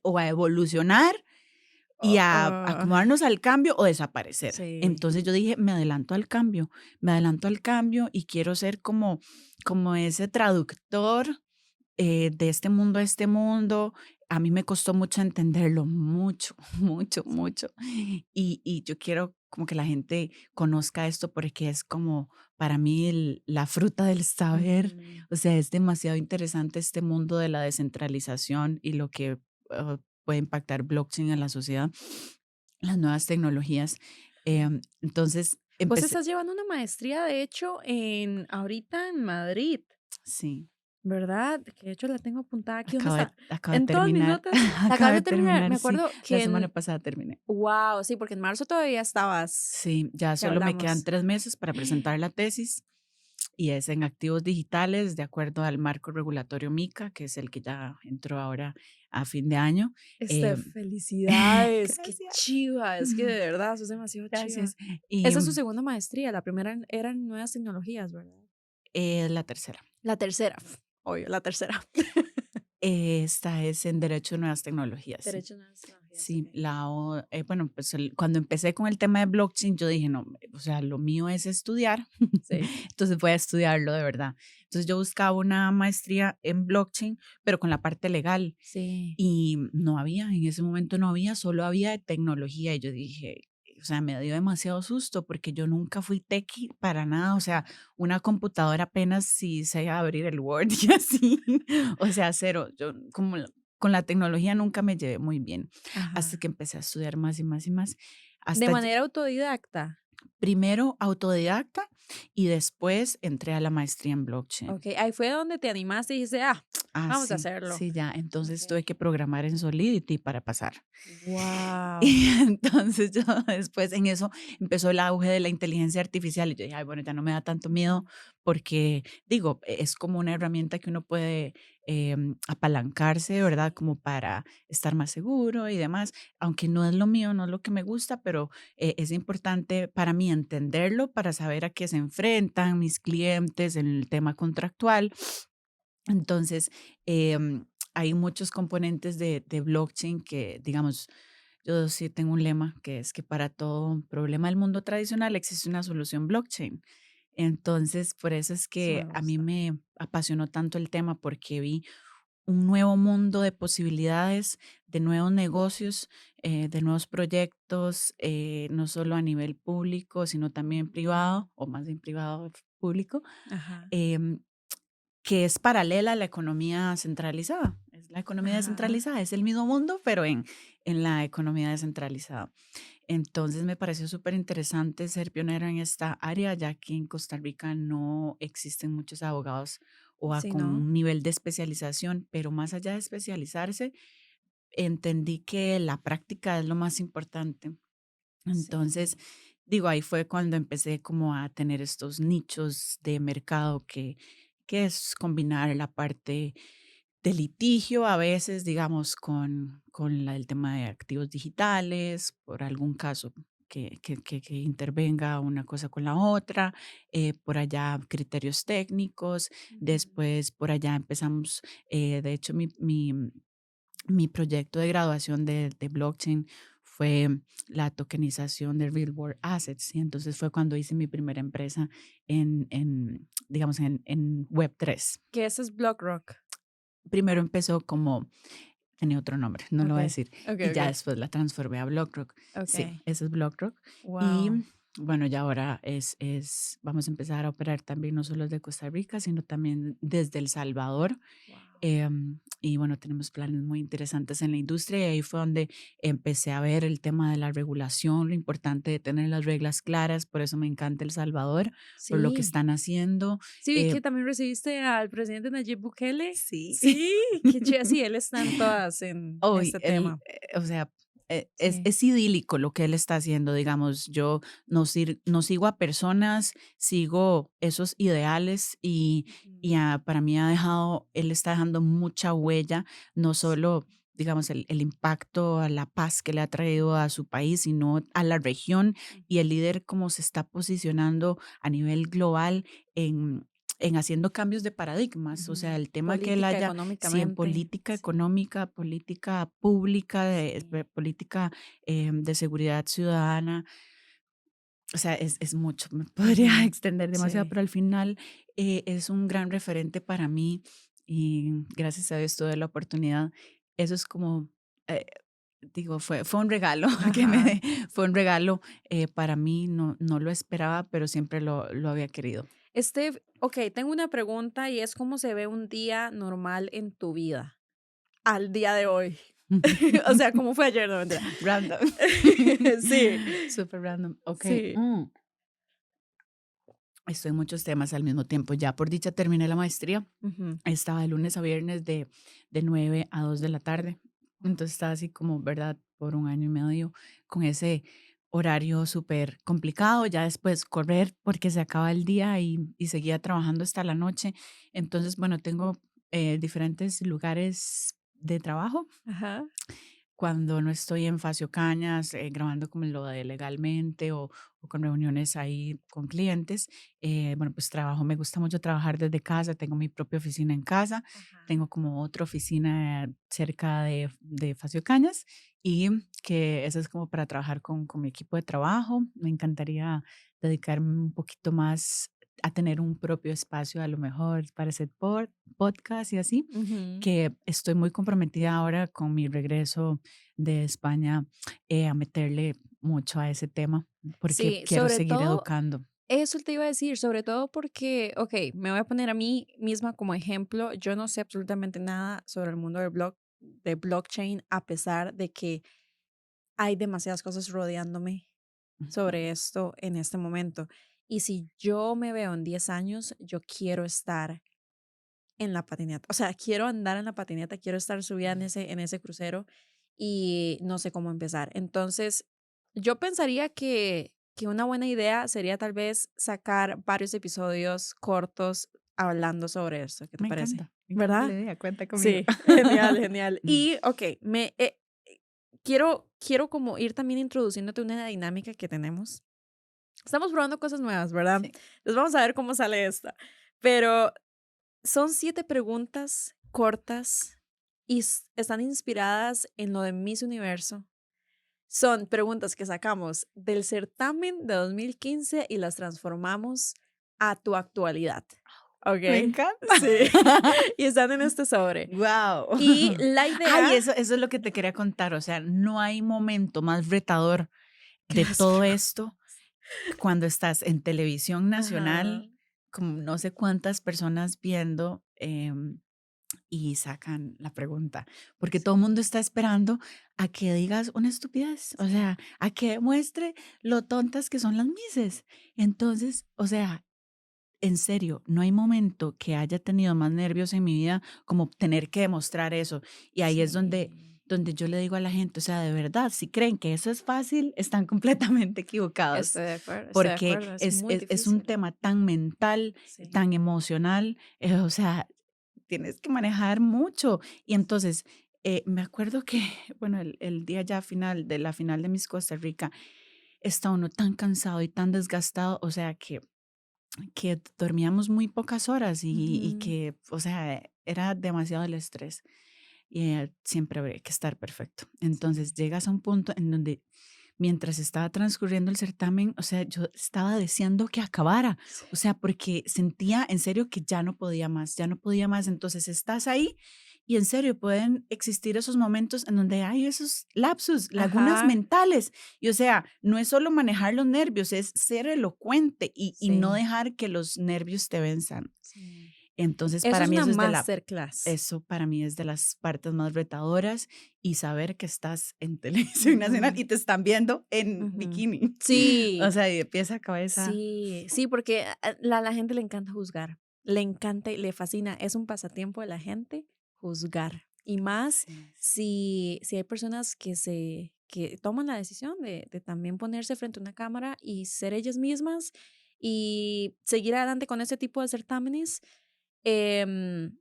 o a evolucionar y a Ah, acomodarnos al cambio o desaparecer. sí. Entonces yo dije, me adelanto al cambio y quiero ser como ese traductor de este mundo a este mundo. A mí me costó mucho entenderlo, mucho, mucho, mucho. Y yo quiero como que la gente conozca esto porque es como para mí la fruta del saber. Ujú. O sea, es demasiado interesante este mundo de la descentralización y lo que puede impactar blockchain en la sociedad, las nuevas tecnologías. Entonces, Vos Empecé, estás llevando una maestría, de hecho, ahorita en Madrid, sí, ¿verdad? Que de hecho la tengo apuntada aquí. ¿Dónde acabo de, está? acabo de En todas mis terminar, notas. Te acabo acabas de de terminar. terminar, Me sí, acuerdo la que semana pasada terminé. wow, sí, porque en marzo todavía estabas, Sí, ya que solo me quedan hablamos. 3 meses para presentar la tesis y es en activos digitales de acuerdo al marco regulatorio MiCA, que es el que ya entró ahora a fin de año. Felicidades, qué Gracias. chiva, es que de verdad, eso es demasiado chiva. Gracias. Y Esa es su segunda maestría, la primera era en nuevas tecnologías, ¿verdad? la tercera. La tercera, obvio, la tercera. Esta es en Derecho de Nuevas Tecnologías, sí. Derecho a nuevas tecnologías, ok. Sí, bueno, pues cuando empecé con el tema de blockchain, yo dije, no, o sea, lo mío es estudiar, Sí. entonces voy a estudiarlo de verdad. Entonces yo buscaba una maestría en blockchain, pero con la parte legal, Sí. y no había, en ese momento no había, solo había de tecnología, y yo dije, o sea, me dio demasiado susto porque yo nunca fui techie para nada, o sea, una computadora apenas si sé abrir el Word y así, o sea, cero, yo como con la tecnología nunca me llevé muy bien, hasta Ajá. que empecé a estudiar más y más y más, De hasta manera autodidacta. primero autodidacta y después entré a la maestría en blockchain. Ok, ahí fue donde te animaste y dijiste, ah, Ah, vamos a sí, hacerlo. sí, ya, Ok. entonces tuve que programar en Solidity para pasar. Wow. Y entonces yo después en eso empezó el auge de la inteligencia artificial y yo dije, ay, bueno, ya no me da tanto miedo porque digo, es como una herramienta que uno puede apalancarse, ¿verdad? Como para estar más seguro y demás, aunque no es lo mío, no es lo que me gusta, pero es importante para mí entenderlo, para saber a qué se enfrentan mis clientes en el tema contractual. Entonces, hay muchos componentes de blockchain que, digamos, yo sí tengo un lema que es que para todo problema del mundo tradicional existe una solución blockchain. Entonces, por eso es Eso me que a mí gusta. me apasionó tanto el tema porque vi un nuevo mundo de posibilidades, de nuevos negocios, de nuevos proyectos, no solo a nivel público, sino también privado, o más bien privado público, Ajá. em, que es paralela a la economía centralizada. Es la economía Ajá. descentralizada, es el mismo mundo, pero en la economía descentralizada. Entonces me pareció súper interesante ser pionera en esta área, ya que en Costa Rica no existen muchos abogados Sí, con ¿no? un nivel de especialización, pero más allá de especializarse, entendí que la práctica es lo más importante. Entonces, Sí. digo, ahí fue cuando empecé como a tener estos nichos de mercado que es combinar la parte de litigio a veces, digamos, con el tema de activos digitales, por algún caso que intervenga una cosa con la otra, por allá criterios técnicos, Ujú. después por allá empezamos, de hecho, mi proyecto de graduación de blockchain fue la tokenización de real world assets. Y entonces fue cuando hice mi primera empresa digamos, en Web3. Que ese es BlockRock. Primero empezó como, tenía otro nombre, no lo voy a Ok, decir, ok, y ya ok. después la transformé a BlockRock. Sí, Ok. ese es BlockRock. Y Wow. bueno, ya ahora vamos a empezar a operar también no solo desde Costa Rica, sino también desde El Salvador. Wow. Y bueno, tenemos planes muy interesantes en la industria y ahí fue donde empecé a ver el tema de la regulación, lo importante de tener las reglas claras, por eso me encanta El Salvador, por lo que Sí. están haciendo. Sí, vi eh, que también recibiste al presidente Nayib Bukele. sí, Sí, qué chido. Sí, él está en todas en hoy, este tema. o sea, Sí. es idílico lo que él está haciendo, digamos, yo no sigo a personas, sigo esos ideales y Ujú. para mí él está dejando mucha huella, no Sí. solo, digamos, el impacto a la paz que le ha traído a su país, sino a la región y el Ujú. líder cómo se está posicionando a nivel global en, en haciendo cambios de paradigmas, o sea, Ujú. el tema que él Política, haya sí, en económicamente. política Sí. económica, política pública, Sí. política de seguridad ciudadana. O sea, es mucho, me podría Ujú. extender demasiado, Sí. pero al final es un gran referente para mí y gracias a Dios tuve la oportunidad. Eso es como, eh, digo, fue un regalo Ajá. fue un regalo para mí, no lo esperaba, pero siempre lo había querido. Ok, tengo una pregunta y es cómo se ve un día normal en tu vida al día de hoy. O sea, ¿cómo fue ayer? No, mentira. Random. Sí, Super random. Ok. sí. estoy en muchos temas al mismo tiempo. Ya por dicha terminé la maestría. Ujú. Estaba de lunes a viernes de 9 a 2 de la tarde. Entonces estaba así como, ¿verdad? Por un año y medio con ese horario súper complicado. Ya después correr porque se acaba el día y seguía trabajando hasta la noche. Entonces, bueno, tengo diferentes lugares de trabajo Ajá. cuando no estoy en Facio Cañas, grabando como lo de legalmente o con reuniones ahí con clientes, bueno, pues trabajo, me gusta mucho trabajar desde casa, tengo mi propia oficina en casa, Ajá. tengo como otra oficina cerca de Facio Cañas y que eso es como para trabajar con mi equipo de trabajo. Me encantaría dedicarme un poquito más a tener un propio espacio, a lo mejor para hacer podcast y así, Ujú. que estoy muy comprometida ahora con mi regreso de España, a meterle mucho a ese tema, porque Sí, quiero sobre seguir todo, educando. eso te iba a decir, sobre todo porque, ok, me voy a poner a mí misma como ejemplo. Yo no sé absolutamente nada sobre el mundo de blockchain, a pesar de que hay demasiadas cosas rodeándome Ujú. sobre esto en este momento. Y si yo me veo en 10 años, yo quiero estar en la patineta. O sea, quiero andar en la patineta, quiero estar subida en ese crucero y no sé cómo empezar. Entonces, yo pensaría que una buena idea sería tal vez sacar varios episodios cortos hablando sobre esto. ¿Qué te parece? Me encanta la ¿Verdad? idea, cuenta conmigo. Sí, genial, genial. Y, ok, quiero como ir también introduciéndote una dinámica que tenemos. Estamos probando cosas nuevas, ¿verdad? Sí, Entonces vamos a ver cómo sale esta. Pero son 7 preguntas cortas y están inspiradas en lo de Miss Universo. Son preguntas que sacamos del certamen de 2015 y las transformamos a tu actualidad. me ¿Ok? encanta. Sí. Y están en este sobre. Wow. Y la Ay, idea... eso es lo que te quería contar. O sea, no hay momento más retador que de las todo preguntas. esto que cuando estás en televisión Ajá. nacional, como no sé cuántas personas viendo, y sacan la pregunta, porque todo el mundo Sí, está esperando a que digas una estupidez, o sí. sea, a que muestre lo tontas que son las mises. Entonces, o sea, en serio, no hay momento que haya tenido más nervios en mi vida como tener que demostrar eso. Y ahí es Sí. donde yo le digo a la gente, o sea, de verdad, si creen que eso es fácil, están completamente equivocados, Estoy de porque acuerdo, es muy es un difícil. tema tan mental, Sí. tan emocional, o sea, tienes que manejar mucho. Y entonces, me acuerdo que, bueno, el día ya final de la final de Miss Costa Rica, está uno tan cansado y tan desgastado, o sea, que dormíamos muy pocas horas y Ujú. que, o sea, era demasiado el estrés. Y siempre habría que estar perfecto. Sí. Entonces llegas a un punto en donde mientras estaba transcurriendo el certamen, o sea, yo estaba deseando que acabara, Sí. o sea, porque sentía en serio que ya no podía más, ya no podía más. Entonces estás ahí y en serio pueden existir esos momentos en donde hay esos lapsus, lagunas Ajá. mentales. Y o sea, no es solo manejar los nervios, es ser elocuente y no Sí. dejar que los nervios te venzan. Sí. Entonces, Eso para es mí una eso es masterclass. eso para mí es de las partes más retadoras y saber que estás en televisión nacional Ujú, y te están viendo en ujú. bikini. O Sí, sea, y de pies a cabeza. sí, sí, porque la gente le encanta juzgar, le encanta y le fascina, es un pasatiempo de la gente juzgar. Y más Sí, si hay personas que toman la decisión de también ponerse frente a una cámara y ser ellas mismas y seguir adelante con ese tipo de certámenes. em,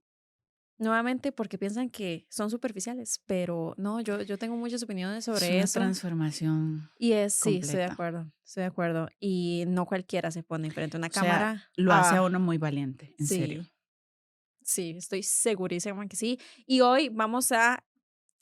Nuevamente, porque piensan que son superficiales, pero no, yo tengo muchas opiniones es sobre una eso. transformación Y sí, estoy de completa. acuerdo, estoy de acuerdo. Y no cualquiera se pone frente a una O sea, cámara. lo hace a uno muy valiente, en serio. Sí, sí, estoy segurísima que sí. Y hoy vamos a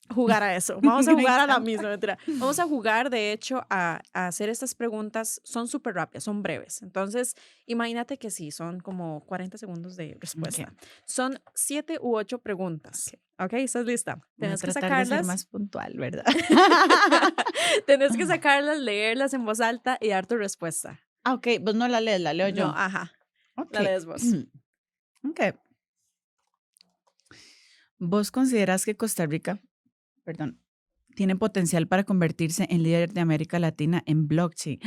jugar a eso. Vamos a Me jugar a la encanta. misma, mentira. Vamos a jugar, de hecho, a hacer estas preguntas. Son súper rápidas, son breves. Entonces, imagínate que sí, son como 40 segundos de Ok, respuesta. Son 7 u 8 preguntas. ok. ¿Ok? ¿Estás lista? Voy a Tienes que tratar de ser sacarlas. más puntual, ¿verdad? Tienes que sacarlas, leerlas en voz alta y dar tu respuesta. Ah, ok, vos no la lees, la leo No, yo. ajá, Ok. la lees vos. Ok. ¿Vos considerás que Costa Rica, perdón, tiene potencial para convertirse en líder de América Latina en blockchain?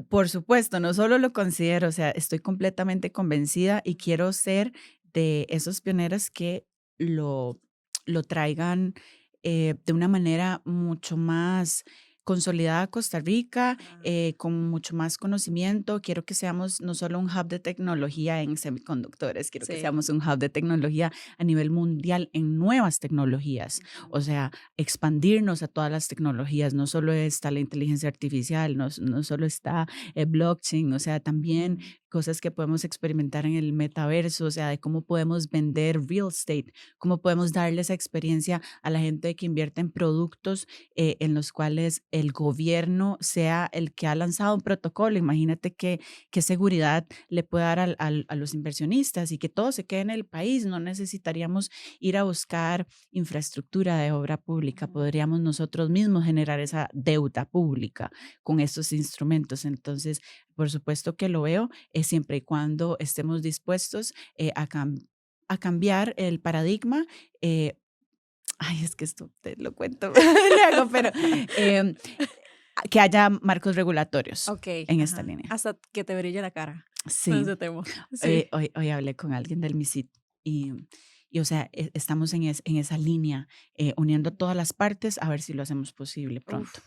Por supuesto, no solo lo considero, o sea, estoy completamente convencida y quiero ser de esos pioneros que lo, lo traigan de una manera mucho más consolidada a Costa Rica, Ah, con mucho más conocimiento. Quiero que seamos no solo un hub de tecnología en semiconductores, quiero que sí. seamos un hub de tecnología a nivel mundial en nuevas tecnologías. Ujú. O sea, expandirnos a todas las tecnologías. No solo está la inteligencia artificial, no solo está blockchain, o sea, también Ujú. cosas que podemos experimentar en el metaverso, o sea, de cómo podemos vender real estate, cómo podemos darle esa experiencia a la gente que invierte en productos en los cuales el gobierno sea el que ha lanzado un protocolo. Imagínate qué seguridad le puede dar a los inversionistas y que todo se quede en el país. No necesitaríamos ir a buscar infraestructura de obra pública, Ujú. podríamos nosotros mismos generar esa deuda pública con estos instrumentos. Entonces, por supuesto que lo veo, siempre y cuando estemos dispuestos a cambiar el paradigma. Ay, es que esto te lo cuento luego, pero em, que haya marcos regulatorios Ok, en esta ajá. línea. Hasta que te brille la cara con Sí, ese tema. Sí. hoy hablé con alguien del MISID y o sea, estamos en esa línea, uniendo todas las partes a ver si lo hacemos posible Uf, pronto.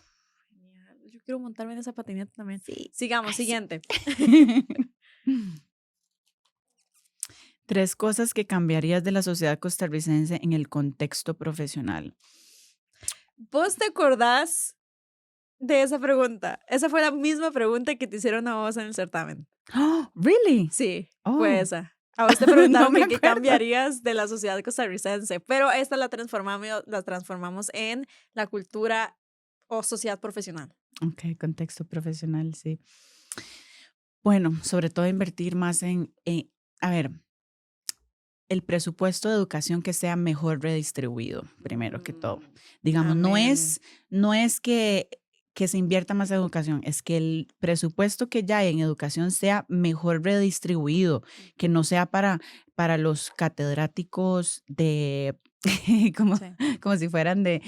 genial. Yo quiero montarme en esa patineta también. Sí, Sigamos, ay, sí. siguiente. 3 cosas que cambiarías de la sociedad costarricense en el contexto profesional. ¿Vos te acordás de esa pregunta? Esa fue la misma pregunta que te hicieron a vos en el certamen. ¡Oh, really! Sí, fue Oh, esa. A vos te no preguntaron me que qué acuerdo. cambiarías de la sociedad costarricense, pero esta la transformamos en la cultura o sociedad profesional. Okey, contexto profesional, sí. Bueno, sobre todo invertir más a ver, el presupuesto de educación que sea mejor redistribuido, primero que todo. Mm, Digamos, amén. no es que se invierta más en educación, es que el presupuesto que ya hay en educación sea mejor redistribuido, que no sea para los catedráticos de como Sí. como si fueran de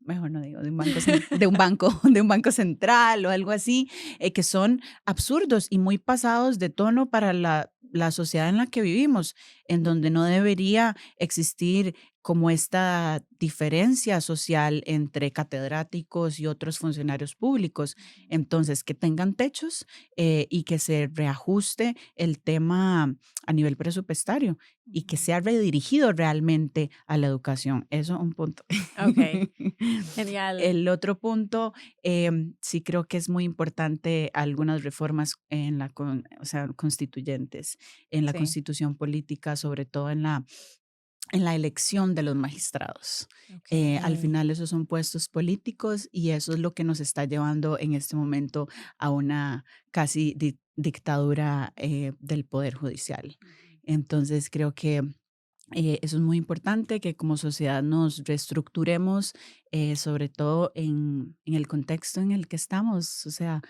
mejor no digo, de un banco de un banco de un banco central o algo así, que son absurdos y muy pasados de tono para la sociedad en la que vivimos, en donde no debería existir como esta diferencia social entre catedráticos y otros funcionarios públicos. Entonces, que tengan techos y que se reajuste el tema a nivel presupuestario y que Ujú. sea redirigido realmente a la educación. Eso un punto. Ok, genial. El otro punto, sí creo que es muy importante algunas reformas en o sea, constituyentes, en la Sí. constitución política, sobre todo en la elección de los magistrados. Ok. Al final esos son puestos políticos y eso es lo que nos está llevando en este momento a una casi dictadura del poder judicial. Ujú. Entonces creo que eso es muy importante, que como sociedad nos reestructuremos, sobre todo en el contexto en el que estamos. O sea,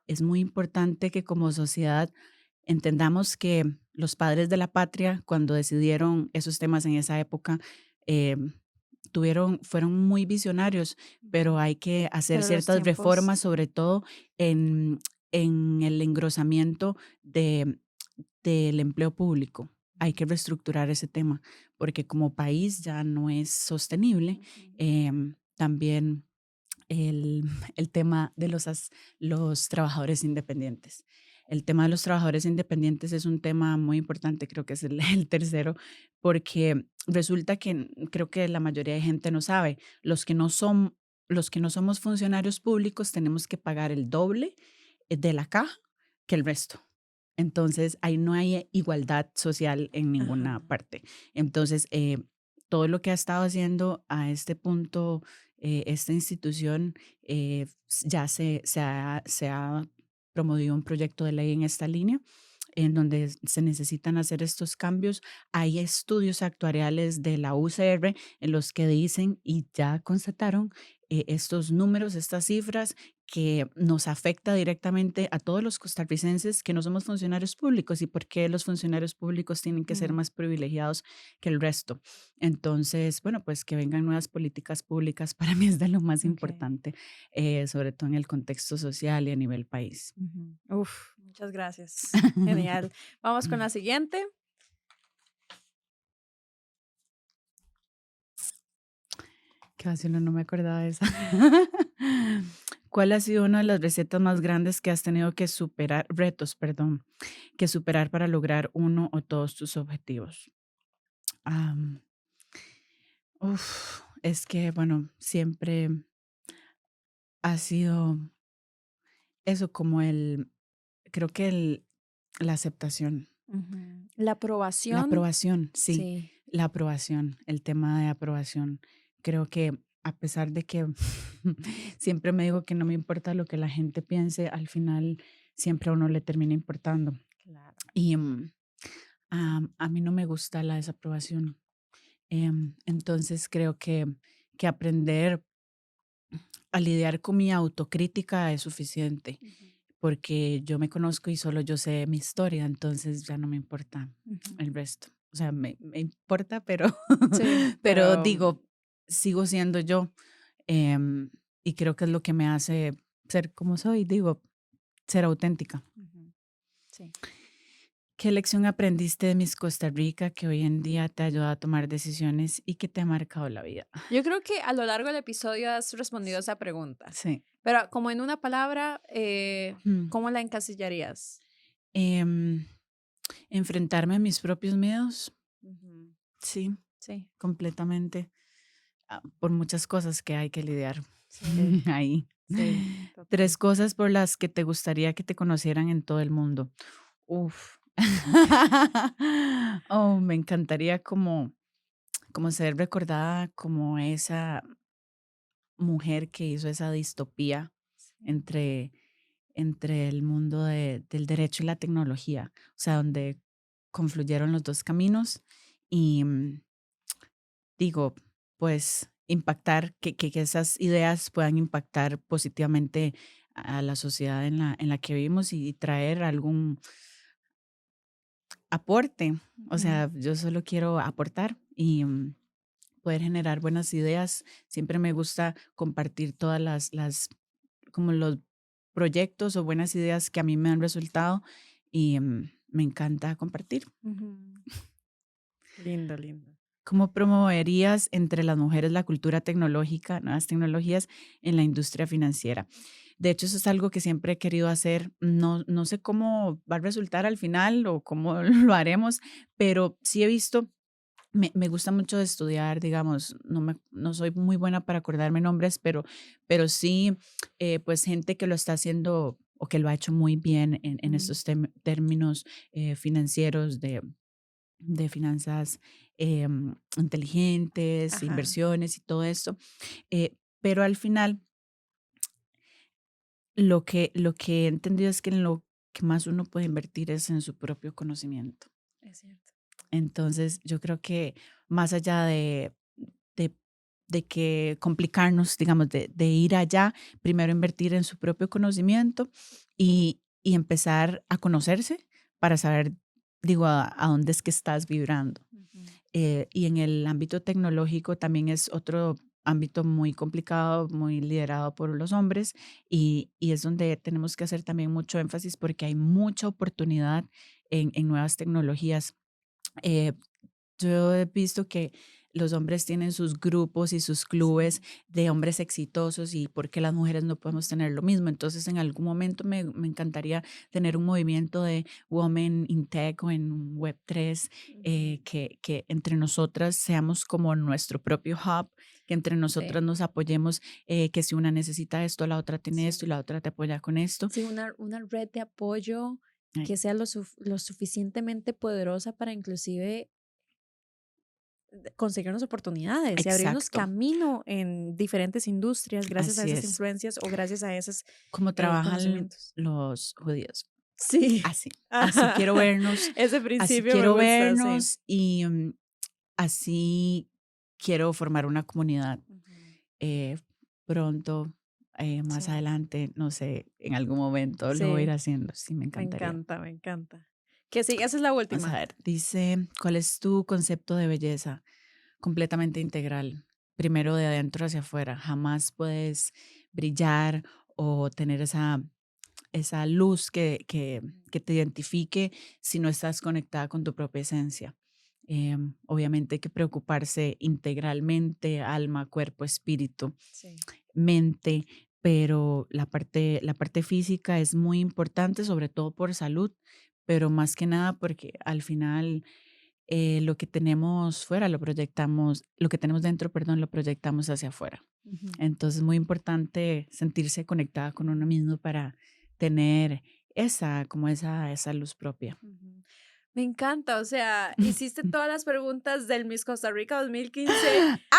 es muy importante que como sociedad entendamos que los padres de la patria, cuando decidieron esos temas en esa época, eh, fueron muy visionarios, pero Ujú. hay que hacer Pero los ciertas tiempos. reformas, sobre todo en, en el engrosamiento del empleo público. Hay que reestructurar ese tema porque como país ya no es sostenible. Ujú. También el, el tema de los trabajadores independientes. El tema de los trabajadores independientes es un tema muy importante, creo que es el tercero, porque resulta que creo que la mayoría de gente no sabe, los que no somos funcionarios públicos tenemos que pagar el doble de la caja que el resto. Entonces, ahí no hay igualdad social en Ajá. ninguna parte. Entonces, todo lo que ha estado haciendo a este punto esta institución, ya se ha promovido un proyecto de ley en esta línea en donde se necesitan hacer estos cambios. Hay estudios actuariales de la UCR en los que dicen y ya constataron estos números, estas cifras, que nos afecta directamente a todos los costarricenses que no somos funcionarios públicos y por qué los funcionarios públicos tienen que ser Mm, más privilegiados que el resto. Entonces, bueno, pues que vengan nuevas políticas públicas para mí es de lo más ok. importante, sobre todo en el contexto social y a nivel país. Ujú. Uf, muchas gracias. Genial. Vamos con la siguiente. Qué vacilo, no me acordaba de esa. ¿Cuál ha sido una de las recetas más grandes que has tenido que superar, retos, perdón, que superar para lograr uno o todos tus objetivos? Am, es que, bueno, siempre ha sido eso como creo que la aceptación, Ujú. La la aprobación, aprobación, sí, sí. la aprobación, el tema de aprobación. Creo que a pesar de que siempre me digo que no me importa lo que la gente piense, al final siempre a uno le termina importando. Claro. Y a mí no me gusta la desaprobación. Entonces creo que aprender a lidiar con mi autocrítica es suficiente, Ujú, porque yo me conozco y solo yo sé mi historia, entonces ya no me importa ujú. el resto. O sea, me importa, pero, Sí, pero pero digo, sigo siendo yo, em, y creo que es lo que me hace ser como soy, digo, ser auténtica. ujú, sí. ¿Qué lección aprendiste de Miss Costa Rica que hoy en día te ayuda a tomar decisiones y que te ha marcado la vida? Yo creo que a lo largo del episodio has respondido esa pregunta, Sí. pero como en una palabra, Mm. ¿cómo la encasillarías? Em, Enfrentarme a mis propios miedos, Ujú, sí, sí, completamente, por muchas cosas que hay que lidiar sí, ahí. sí, Tres total. cosas por las que te gustaría que te conocieran en todo el mundo. Uf. Oh, me encantaría como ser recordada como esa mujer que hizo esa distopía Sí. entre, entre el mundo del derecho y la tecnología, o sea, donde confluyeron los dos caminos y digo, pues impactar, que esas ideas puedan impactar positivamente a la sociedad en la que vivimos y traer algún aporte. O Ujú, sea, yo solo quiero aportar y poder generar buenas ideas. Siempre me gusta compartir todas como los proyectos o buenas ideas que a mí me han resultado y me encanta compartir. ujú. Lindo, lindo. ¿Cómo promoverías entre las mujeres la cultura tecnológica, nuevas tecnologías en la industria financiera? De hecho, eso es algo que siempre he querido hacer. No, no sé cómo va a resultar al final o cómo lo haremos, pero sí he visto, me gusta mucho estudiar, digamos, no soy muy buena para acordarme nombres, pero sí, pues gente que lo está haciendo o que lo ha hecho muy bien en Mm, estos términos financieros de finanzas inteligentes, ajá. inversiones y todo esto. Pero al final, lo que he entendido es que en lo que más uno puede invertir es en su propio conocimiento. Es cierto. Entonces, yo creo que más allá de, de que complicarnos, digamos, de ir allá, primero invertir en su propio conocimiento y empezar a conocerse para saber, digo, a dónde es que estás vibrando. Ujú, Y en el ámbito tecnológico también es otro ámbito muy complicado, muy liderado por los hombres y es donde tenemos que hacer también mucho énfasis porque hay mucha oportunidad en nuevas tecnologías. Eh, yo he visto que los hombres tienen sus grupos y sus clubes sí. de hombres exitosos y por qué las mujeres no podemos tener lo mismo. Entonces, en algún momento me encantaría tener un movimiento de Women in Tech o en Web3, Ujú, que entre nosotras seamos como nuestro propio hub, que entre sí, nosotras nos apoyemos, que si una necesita esto, la otra tiene esto y sí. la otra te apoya con esto. Sí, una red de apoyo Ay, que sea lo suficientemente poderosa para inclusive conseguirnos oportunidades y abrirnos exacto, camino en diferentes industrias gracias a así esas es. influencias o gracias a esos Como trabajan conocimientos. los judíos. Sí, Así, así quiero vernos, ese así principio me quiero gusta, sí. vernos y así quiero formar una comunidad Ujú, eh, pronto. más Sí, adelante, no sé, en algún momento lo voy a ir sí, haciendo, sí, me me encantaría. encanta, me encanta. Que sí, esa es la Vamos a última. ver, dice, ¿cuál es tu concepto de belleza? Completamente integral, primero de adentro hacia afuera. Jamás puedes brillar o tener esa luz que te identifique si no estás conectada con tu propia esencia. Obviamente hay que preocuparse integralmente, alma, cuerpo, espíritu, Sí. mente, pero la parte física es muy importante, sobre todo por salud, pero más que nada porque al final lo que tenemos fuera lo proyectamos, lo que tenemos dentro, perdón, lo proyectamos hacia afuera. Ujú. Entonces es muy importante sentirse conectada con uno mismo para tener esa luz propia. Ujú. Me encanta, o sea, hiciste todas las preguntas del Miss Costa Rica 2015, ¡Ah!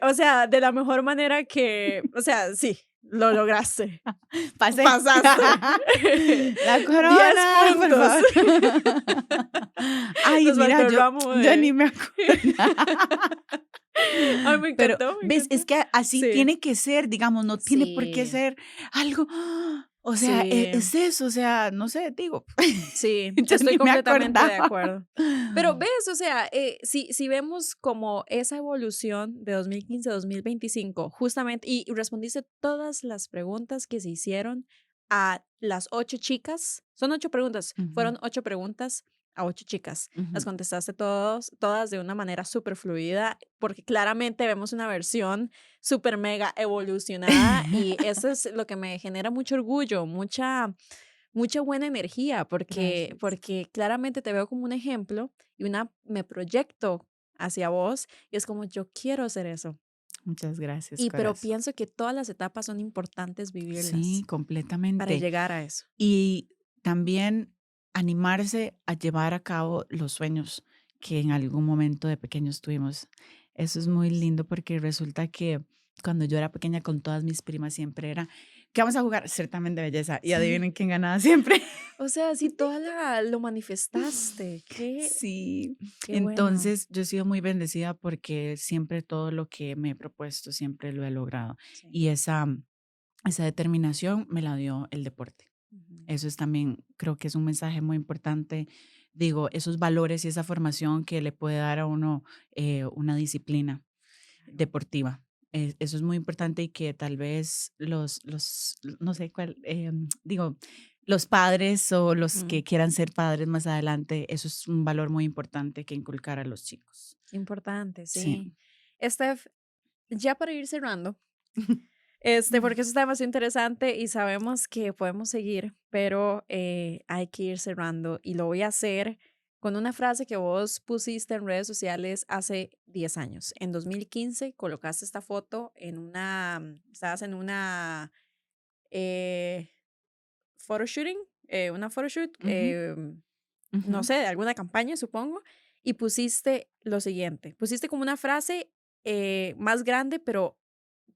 o sea, de la mejor manera que, o sea, sí, lo lograste, Pasé. pasaste. La 10 corona, por puntos. favor. Ay, Nos mira, faltó el yo, ramo yo ni de... me acuerdo. Ay, me Pero, encantó, me ¿ves? Es encantó. que así Sí, tiene que ser, digamos, no tiene por qué sí, ser algo, o sea, sí. es eso, o sea, no sé, digo, Sí, yo estoy ni me completamente de acordaba. acuerdo. Pero ves, o sea, si vemos como esa evolución de 2015 a 2025, justamente, y respondiste todas las preguntas que se hicieron a las 8 chicas, son 8 preguntas, Ujú, fueron 8 preguntas a 8 chicas. Las ujú. contestaste todas de una manera súper fluida, porque claramente vemos una versión súper mega evolucionada y eso es lo que me genera mucho orgullo, mucha buena energía, Gracias. porque claramente te veo como un ejemplo y me proyecto hacia vos y es como yo quiero hacer eso. Muchas gracias, Y pero corazón. pienso que todas las etapas son importantes Sí, vivirlas para completamente. llegar a eso. Y también animarse a llevar a cabo los sueños que en algún momento de pequeños tuvimos. Eso es muy lindo porque resulta que cuando yo era pequeña con todas mis primas siempre era, ¿qué vamos a jugar? Certamen de belleza. Y Sí. adivinen quién ganaba siempre. O sea, si lo manifestaste, Sí, qué bueno. entonces yo he sido muy bendecida porque siempre todo lo que me he propuesto, siempre lo he logrado. Sí. Y esa determinación me la dio el deporte. Ujú. Eso es también, creo que es un mensaje muy importante. Digo, esos valores y esa formación que le puede dar a uno una disciplina Claro. deportiva. Eso es muy importante y que tal vez no sé cuál, digo, los padres o los Ujú. que quieran ser padres más adelante, eso es un valor muy importante que inculcar a los chicos. Importante, Sí. sí. Steph, ya para ir cerrando, porque eso está demasiado interesante y sabemos que podemos seguir, pero hay que ir cerrando y lo voy a hacer con una frase que vos pusiste en redes sociales hace 10 años. En 2015 colocaste esta foto estabas en una eh, photoshooting, una photoshoot, Ujú, no ujú. sé, de alguna campaña, supongo, y pusiste lo siguiente, pusiste como una frase más grande, pero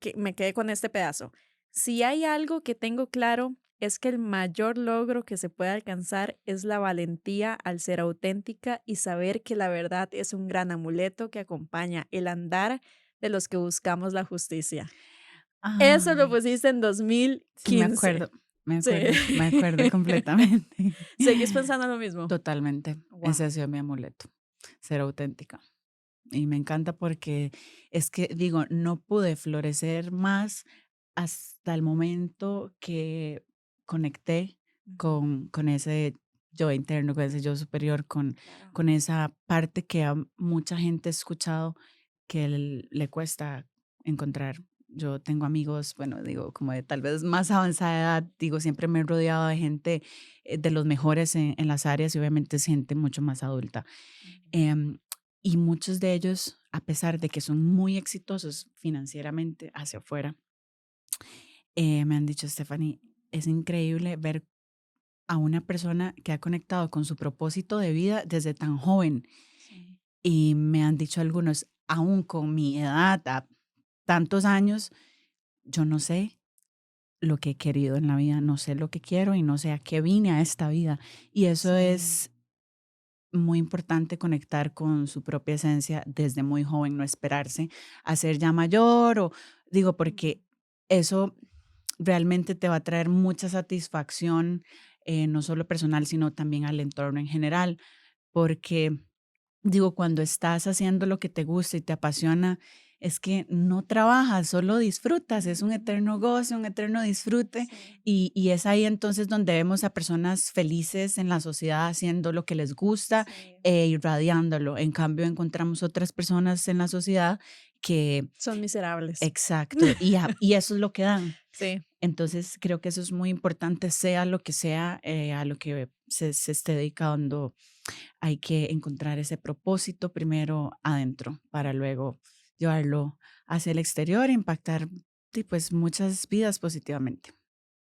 que me quedé con este pedazo. Si hay algo que tengo claro, es que el mayor logro que se puede alcanzar es la valentía al ser auténtica y saber que la verdad es un gran amuleto que acompaña el andar de los que buscamos la justicia. Eso lo Ay, pusiste en sí, me 2015. acuerdo, me Sí. acuerdo, me acuerdo completamente. ¿Seguís pensando lo mismo? Totalmente, ese Wow. ha sido mi amuleto, ser auténtica. Y me encanta porque es que, digo, no pude florecer más hasta el momento que conecté con ese yo interno, con ese yo superior, Claro. con esa parte que a mucha gente he escuchado que le cuesta encontrar. Yo tengo amigos, bueno, digo, como de tal vez más avanzada edad, digo, siempre me he rodeado de gente de los mejores en las áreas y obviamente es gente mucho más adulta. Ujú. Em, y muchos de ellos, a pesar de que son muy exitosos financieramente hacia afuera, me han dicho, Stephanie, es increíble ver a una persona que ha conectado con su propósito de vida desde tan joven. Sí. Y me han dicho algunos, aún con mi edad, a tantos años, yo no sé lo que he querido en la vida, no sé lo que quiero y no sé a qué vine a esta vida. Y eso Sí. es muy importante conectar con su propia esencia desde muy joven, no esperarse a ser ya mayor o digo, Ujú. porque eso realmente te va a traer mucha satisfacción, no solo personal, sino también al entorno en general, porque digo, cuando estás haciendo lo que te gusta y te apasiona, es que no trabajas, solo disfrutas, es un eterno goce, un eterno disfrute Sí, y es ahí entonces donde vemos a personas felices en la sociedad haciendo lo que les gusta sí. e irradiándolo. En cambio, encontramos otras personas en la sociedad que, Son miserables. exacto, y eso es lo que dan. Sí, Entonces, creo que eso es muy importante, sea lo que sea, a lo que se esté dedicando, hay que encontrar ese propósito primero adentro para luego llevarlo hacia el exterior e impactar pues muchas vidas positivamente.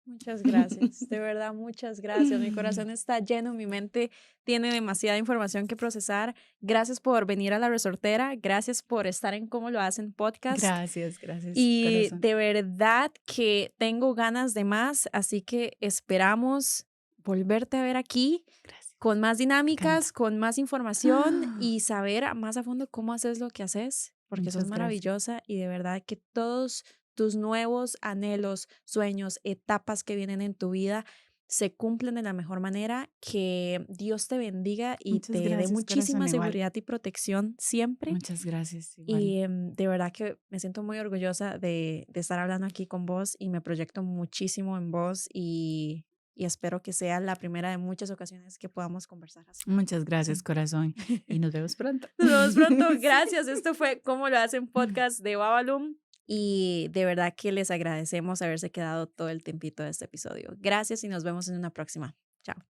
muchas gracias. De verdad, muchas gracias. Mi corazón está lleno, mi mente tiene demasiada información que procesar. Gracias por venir a La Resortera. Gracias por estar en Cómo lo hacen podcast. Gracias, gracias, Y corazón. de verdad que tengo ganas de más, así que esperamos volverte a ver aquí Gracias. con más Encanta. dinámicas, con más información y saber más a fondo cómo haces lo que haces, porque sos Muchas gracias. maravillosa y de verdad que todos tus nuevos anhelos, sueños, etapas que vienen en tu vida se cumplen de la mejor manera, que Dios te bendiga y Muchas te dé gracias, corazón, muchísima igual. seguridad y protección siempre Muchas gracias, igual. y de verdad que me siento muy orgullosa de estar hablando aquí con vos y me proyecto muchísimo en vos y espero que sea la primera de muchas ocasiones que podamos conversar así. Muchas gracias, corazón. Y nos vemos pronto. Nos vemos pronto. Sí. Gracias. Esto fue Cómo lo hacen podcast de Babalum y de verdad que les agradecemos haberse quedado todo el tiempito de este episodio. Gracias y nos vemos en una próxima. Chao.